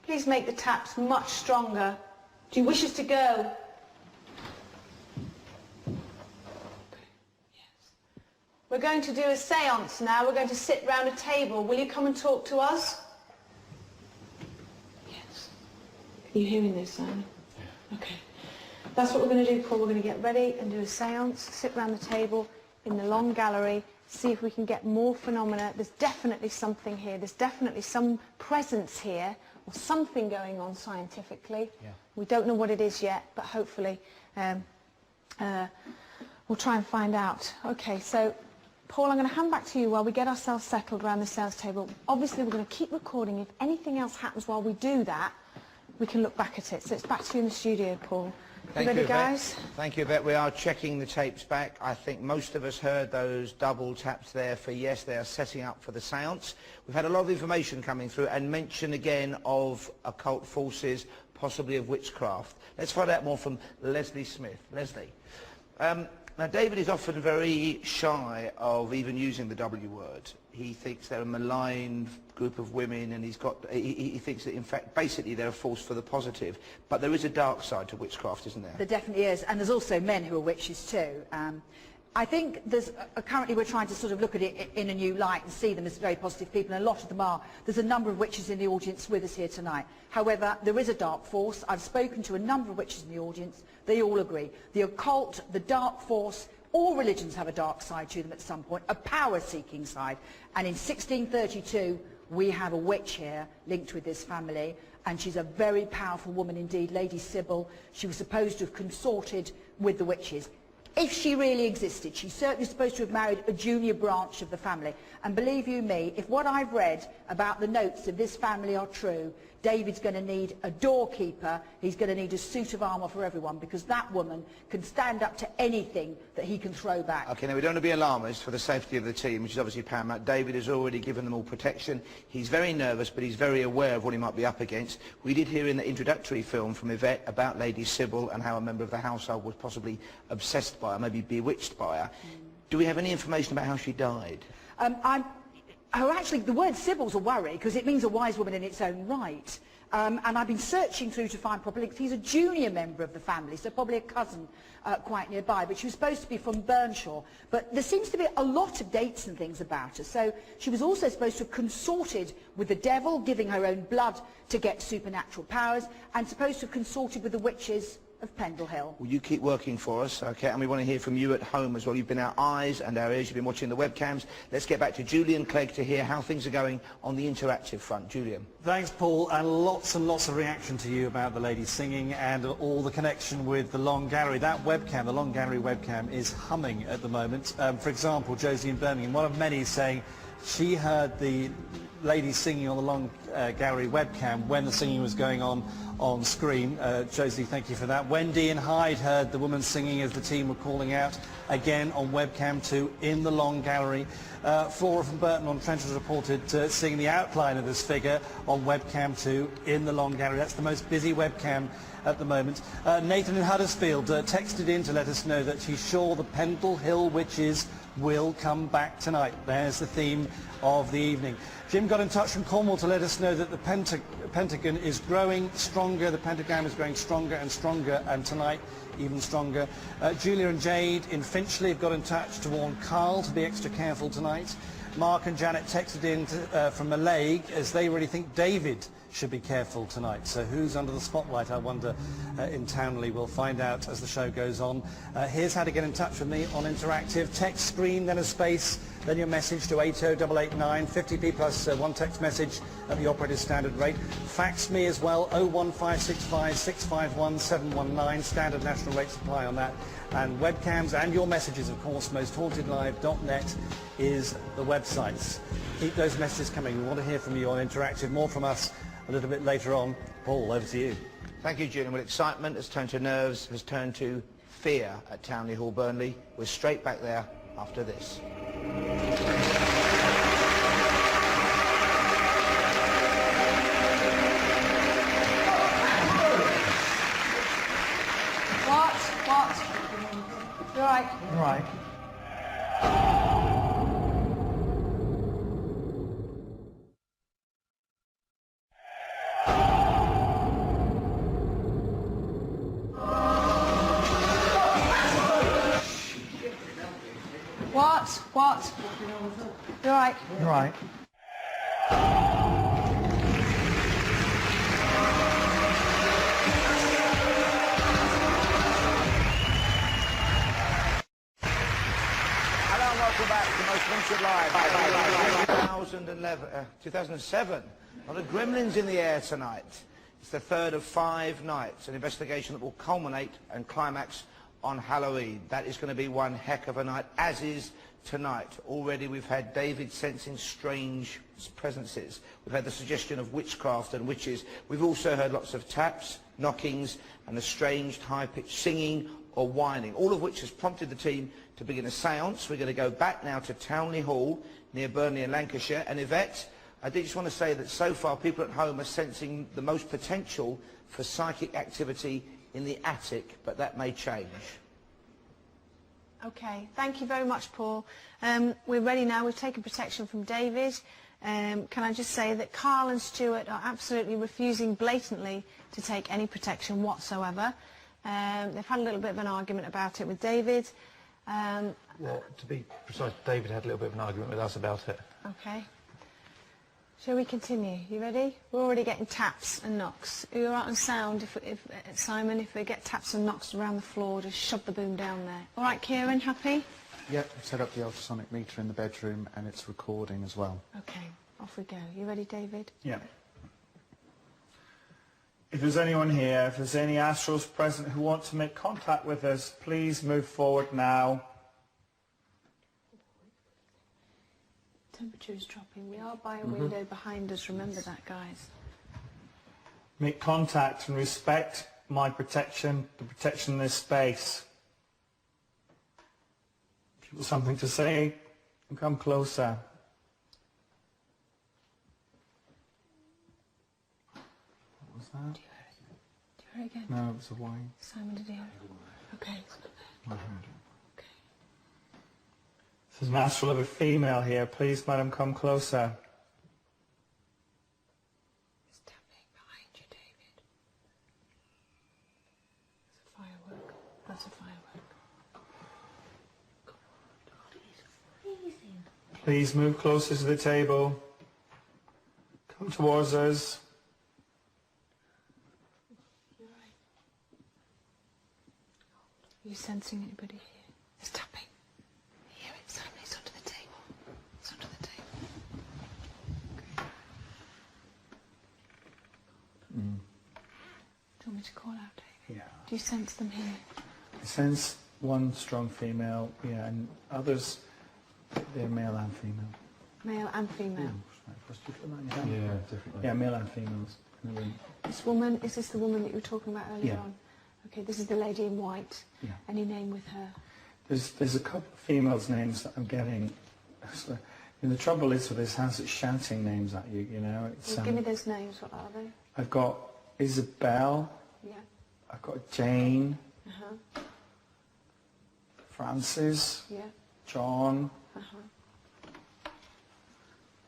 Please make the taps much stronger. Do you wish us to go? Yes. We're going to do a séance now. We're going to sit round a table. Will you come and talk to us? Yes. Are you hearing this, Simon? Yeah. Okay. That's what we're going to do, Paul. We're going to get ready and do a séance, sit round the table in the long gallery, see if we can get more phenomena. There's definitely something here. There's definitely some presence here, or something going on scientifically. Yeah. We don't know what it is yet, but hopefully we'll try and find out. Okay, so Paul, I'm going to hand back to you while we get ourselves settled around the seance table. Obviously, we're going to keep recording. If anything else happens while we do that, we can look back at it. So it's back to you in the studio, Paul. Thank you ready, you, Yvette. guys? Thank you, Yvette. We are checking the tapes back. I think most of us heard those double taps there for yes, they are setting up for the seance. We've had a lot of information coming through and mention again of occult forces, possibly of witchcraft. Let's find out more from Leslie Smith. Leslie. Now, David is often very shy of even using the W word. He thinks they're a malign group of women, and he thinks that, in fact, basically they're a force for the positive. But there is a dark side to witchcraft, isn't there? There definitely is, and there's also men who are witches too. I think there's currently we're trying to sort of look at it in a new light and see them as very positive people, and a lot of them are. There's a number of witches in the audience with us here tonight. However, there is a dark force. I've spoken to a number of witches in the audience. They all agree. The occult, the dark force, all religions have a dark side to them at some point, a power-seeking side. And in 1632, we have a witch here linked with this family, and she's a very powerful woman indeed, Lady Sybil. She was supposed to have consorted with the witches. If she really existed, she's certainly supposed to have married a junior branch of the family. And believe you me, if what I've read about the notes of this family are true, David's going to need a doorkeeper, he's going to need a suit of armour for everyone, because that woman can stand up to anything that he can throw back. Okay, now we don't want to be alarmist for the safety of the team, which is obviously paramount. David has already given them all protection. He's very nervous, but he's very aware of what he might be up against. We did hear in the introductory film from Yvette about Lady Sybil and how a member of the household was possibly obsessed by her, maybe bewitched by her. Do we have any information about how she died? Oh, actually, the word Sybil's a worry because it means a wise woman in its own right. And I've been searching through to find probably, because he's a junior member of the family, so probably a cousin quite nearby, but she was supposed to be from Burnshaw. But there seems to be a lot of dates and things about her. So she was also supposed to have consorted with the devil, giving her own blood to get supernatural powers, and supposed to have consorted with the witches of Pendle Hill. Well, you keep working for us, okay, and we want to hear from you at home as well. You've been our eyes and our ears, you've been watching the webcams. Let's get back to Julian Clegg to hear how things are going on the interactive front. Julian. Thanks, Paul, and lots of reaction to you about the lady singing and all the connection with the Long Gallery. That webcam, the Long Gallery webcam, is humming at the moment. For example, Josie in Birmingham, one of many, saying she heard the lady singing on the Long Gallery webcam when the singing was going on screen. Josie, thank you for that. Wendy in Hyde heard the woman singing as the team were calling out, again on webcam 2 in the Long Gallery. Flora from Burton on Trent has reported seeing the outline of this figure on webcam 2 in the Long Gallery. That's the most busy webcam at the moment. Nathan in Huddersfield texted in to let us know that he's sure the Pendle Hill witches will come back tonight. There's the theme of the evening. Jim got in touch from Cornwall to let us know that the Pentagon is growing stronger, the pentagram is growing stronger, and tonight even stronger. Julia and Jade in Finchley have got in touch to warn Carl to be extra careful tonight. Mark and Janet texted in from Mallaig as they really think David should be careful tonight. So who's under the spotlight, I wonder, in Townley? We'll find out as the show goes on. Here's how to get in touch with me on Interactive. Text screen, then a space, then your message to 80889, 50p plus one text message at the operator's standard rate. Fax me as well, 01565 651 719, standard national rate supply on that. And webcams and your messages, of course, mosthauntedlive.net is the websites. Keep those messages coming. We want to hear from you on Interactive. More from us a little bit later on. Paul, over to you. Thank you, Julian. Well, excitement has turned to nerves, has turned to fear at Townley Hall, Burnley. We're straight back there after this. What? You're right. Right. What? You're right. You're right. Hello and welcome back to Most Haunted Live. 2007. A lot of gremlins in the air tonight. It's the third of 5 nights, an investigation that will culminate and climax on Halloween. That is going to be one heck of a night, as is tonight. Already we've had David sensing strange presences. We've had the suggestion of witchcraft and witches. We've also heard lots of taps, knockings, and a strange high-pitched singing or whining, all of which has prompted the team to begin a séance. We're going to go back now to Townley Hall, near Burnley in Lancashire. And Yvette, I did just want to say that so far people at home are sensing the most potential for psychic activity in the attic, but that may change. Okay, thank you very much, Paul. We're ready now. We've taken protection from David. Can I just say that Carl and Stuart are absolutely refusing blatantly to take any protection whatsoever. They've had a little bit of an argument about it with David. Well, to be precise, David had a little bit of an argument with us about it. Okay. Shall we continue? You ready? We're already getting taps and knocks. Are you all right on sound? Simon, if we get taps and knocks around the floor, just shove the boom down there. All right, Kieran, happy? Yep, I've set up the ultrasonic meter in the bedroom and it's recording as well. Okay, off we go. You ready, David? Yeah. If there's anyone here, if there's any astrals present who want to make contact with us, please move forward now. Temperature is dropping. We are by a window behind us. Remember that, guys. Make contact and respect my protection, the protection in this space. If you've got something to say, come closer. What was that? Do you hear it again? No, it was a whine. Simon, did you hear it? Okay. I heard it. Okay. There's an astral of a female here. Please, madam, come closer. It's tapping behind you, David. It's a firework. That's a firework. God, it is freezing. Please move closer to the table. Come towards us. You're right. Are you sensing anybody here? It's tapping. I hear it, Simon. It's under the table. It's under the table. Okay. Do you want me to call out, David? Yeah. Do you sense them here? I sense one strong female, yeah, and others, they're male and female. Male and female. Yeah, definitely. Yeah, male and females in the room. This woman, is this the woman that you were talking about earlier Yeah. on? Okay, this is the lady in white. Yeah. Any name with her? There's a couple of females' names that I'm getting. So, the trouble is with this house, it's shouting names at you, you know. It's, Give me those names, what are they? I've got Isabel, Yeah. I've got Jane, Uh-huh. Francis, Yeah. John, Uh-huh.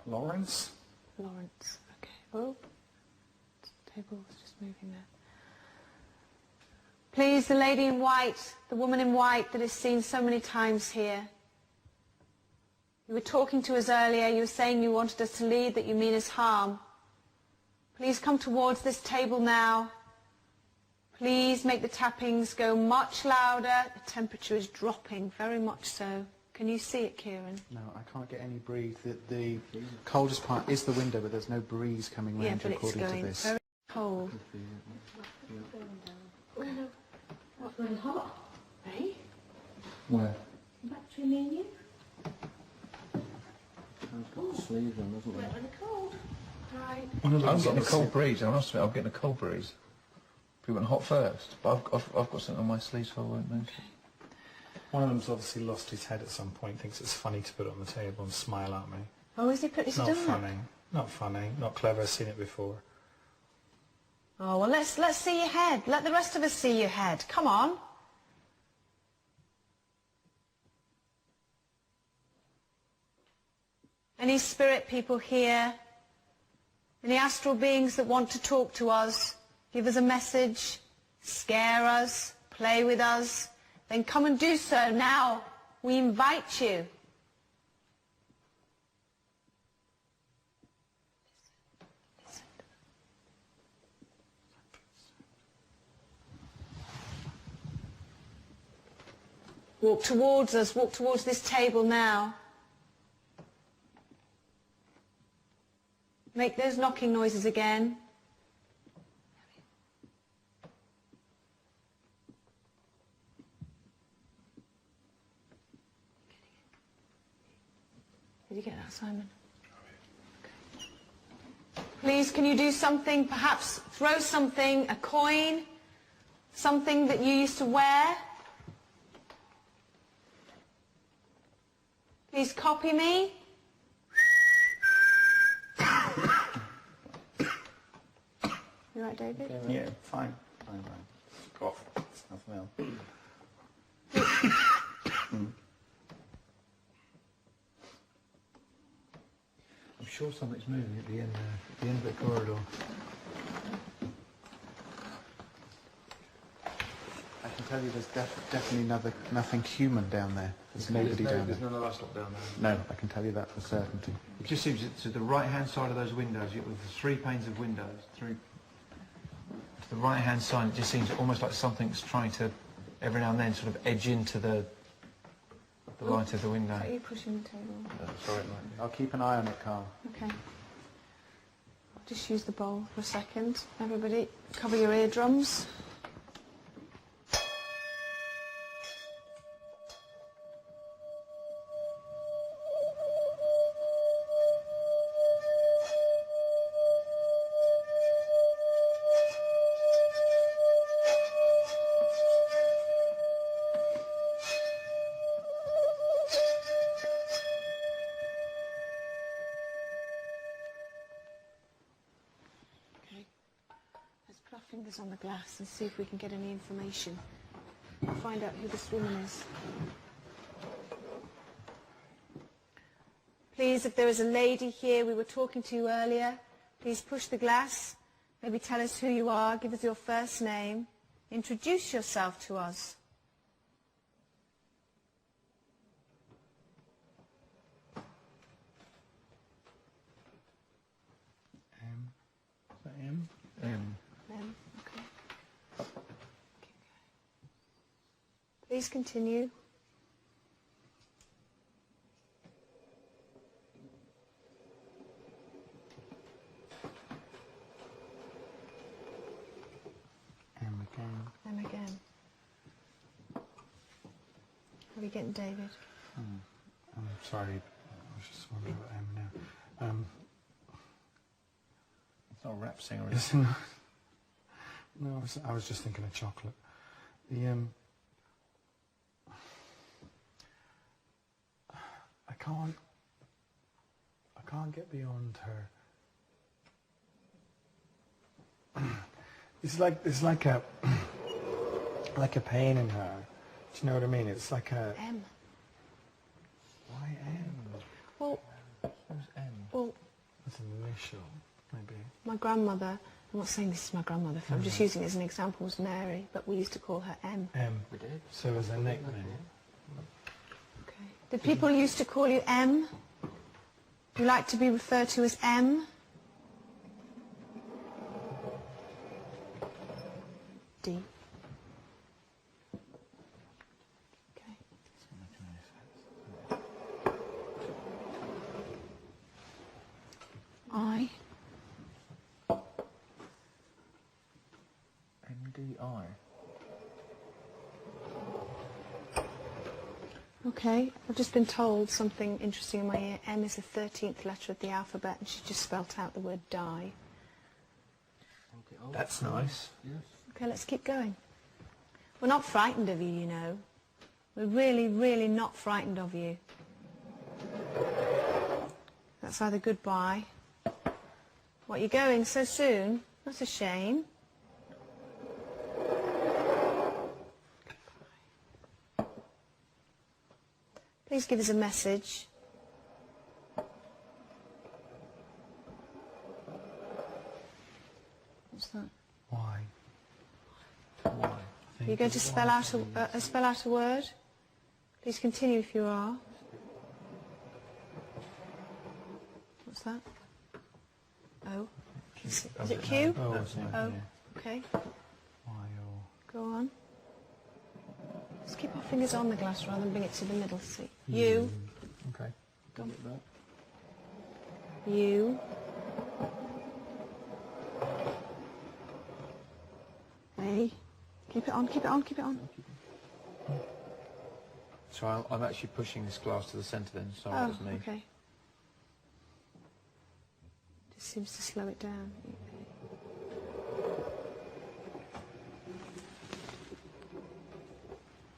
Lawrence. Lawrence. Okay. Oh. The table was just moving there. Please, the lady in white, the woman in white that is seen so many times here. You were talking to us earlier. You were saying you wanted us to leave, that you mean us harm. Please come towards this table now. Please make the tappings go much louder. The temperature is dropping, very much so. Can you see it, Kieran? No, I can't get any breeze. The coldest part is the window, but there's no breeze coming Yeah, round but you it's according to going this. very cold. What's really hot? Eh? Where? Battery me and you? I've got the sleeves on, hasn't We're it? really cold. Right. I'm getting a cold breeze. I must admit, I'm getting a cold breeze. We went hot first, but I've got something on my sleeve, so I won't mention. One of them's obviously lost his head at some point, thinks it's funny to put it on the table and smile at me. Oh, is he done Not that? funny. Not funny. Not clever. Seen it before. Oh, well, let's see your head. Let the rest of us see your head. Come on. Any spirit people here? Any astral beings that want to talk to us? Give us a message? Scare us? Play with us? Then come and do so now. We invite you. Walk towards us, walk towards this table now. Make those knocking noises again. Did you get that, Simon? Please, can you do something? Perhaps throw something, a coin, something that you used to wear. Please copy me. You right, David? Yeah, fine. Fine. Cough. It's nothing else. I'm sure something's moving at the end of the corridor. I can tell you there's definitely nothing human down there. There's nobody down There's there. none of us lot down there. No, I can tell you that for certainty. It just seems to the right-hand side of those windows, with the 3 panes of windows, to the right-hand side, it just seems almost like something's trying to, every now and then, sort of edge into the light of the window. Are you pushing the table? Sorry, mate. I'll keep an eye on it, Carl. Okay. I'll just use the bowl for a second. Everybody, cover your eardrums. Put our fingers on the glass and see if we can get any information. Find out who this woman is. Please, if there is a lady here, we were talking to you earlier, please push the glass. Maybe tell us who you are, give us your first name. Introduce yourself to us. Is that M? M, okay. Please continue. M again. M again. How are you getting, David? I'm sorry, I was just wondering about M now. It's not a rap singer, is it? No, I was just thinking of chocolate. The I can't get beyond her. It's like a pain in her. Do you know what I mean? It's like a M. Why M? Well, Who's M? well, It's an initial, maybe. my grandmother, I'm not saying this is my grandmother, I'm just using it as an example, was Mary, but we used to call her M. M. We did. So as a nickname. Okay. Did people used to call you M? Do you like to be referred to as M? D. Okay. I. MDI. Okay, I've just been told something interesting in my ear. M is the 13th letter of the alphabet, and she just spelt out the word die. That's nice. Okay, let's keep going. We're not frightened of you, you know. We're really, really not frightened of you. That's either goodbye. What, you're going so soon? That's a shame. Please give us a message. What's that? Why? Why? Are you going to spell out a word? Please continue if you are. What's that? O. Is it Q? Oh, it's not, O. yeah. Okay. Why or... Go on. Let's keep our fingers on the glass rather than bring it to the middle. See. U. Okay. Go on. U. A. Keep it on, keep it on, keep it on. So I'm actually pushing this glass to the centre then, so Oh, it's me. okay. Just seems to slow it down.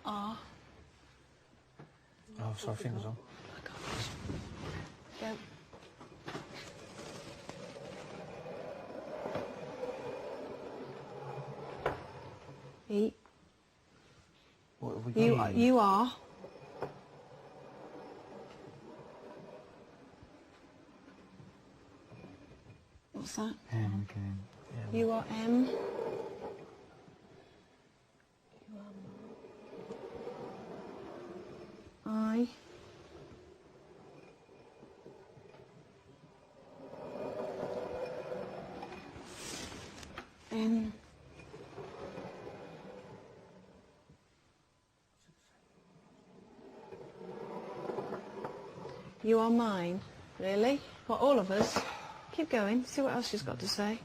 R. Oh, sorry, fingers on. Go. E. What have we got? You are. What's that? M again. You are M. I. N. You are mine. Really? What, all of us? Keep going. See what else she's got to say.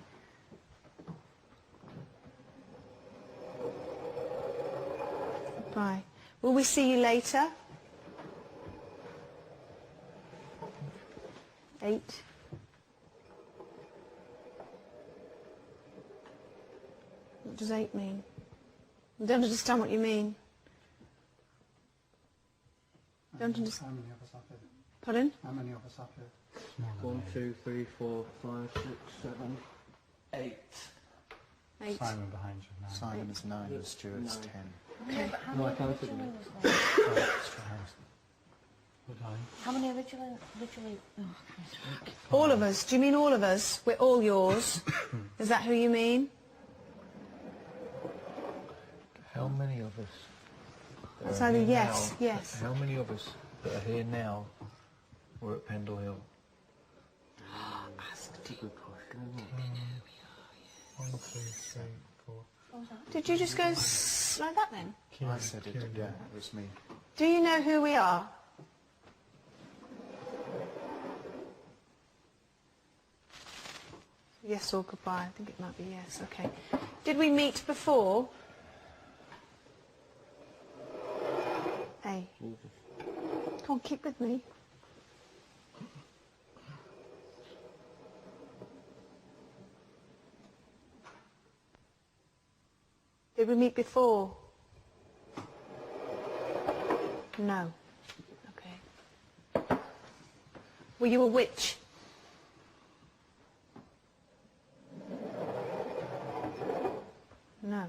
Bye. Will we see you later? 8. What does 8 mean? I don't understand what you mean. Don't understand. How many of us up here? Pardon? How many of us up here? 1, 2, 3, 4, 5, 6, 7, 8. 8. Simon behind you now. Simon is 9 and Stuart's 10. Okay. No, I counted them. Oh, it's for Harrison. How many originally... All of us. Do you mean all of us? We're all yours. Is that who you mean? How many of us? It's that are either here yes, now- yes. How many of us that are here now were at Pendle Hill? One, two, three, four. Did you just go like that then? I said it, yeah, it was me. Do you know who we are? Yes or goodbye? I think it might be yes, okay. Did we meet before? Hey. Come on, keep with me. Did we meet before? No. Okay. Were you a witch? No.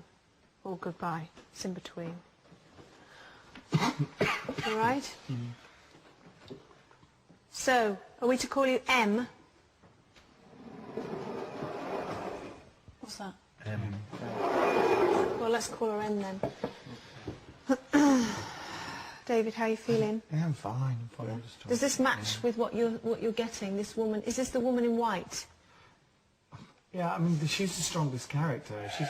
Or goodbye. It's in between. All right? So, are we to call you M? What's that? M. Well, let's call her M then. David, how are you feeling? Yeah, I'm fine. Does this match with what you're getting? This woman, is this the woman in white? Yeah, I mean, she's the strongest character. She's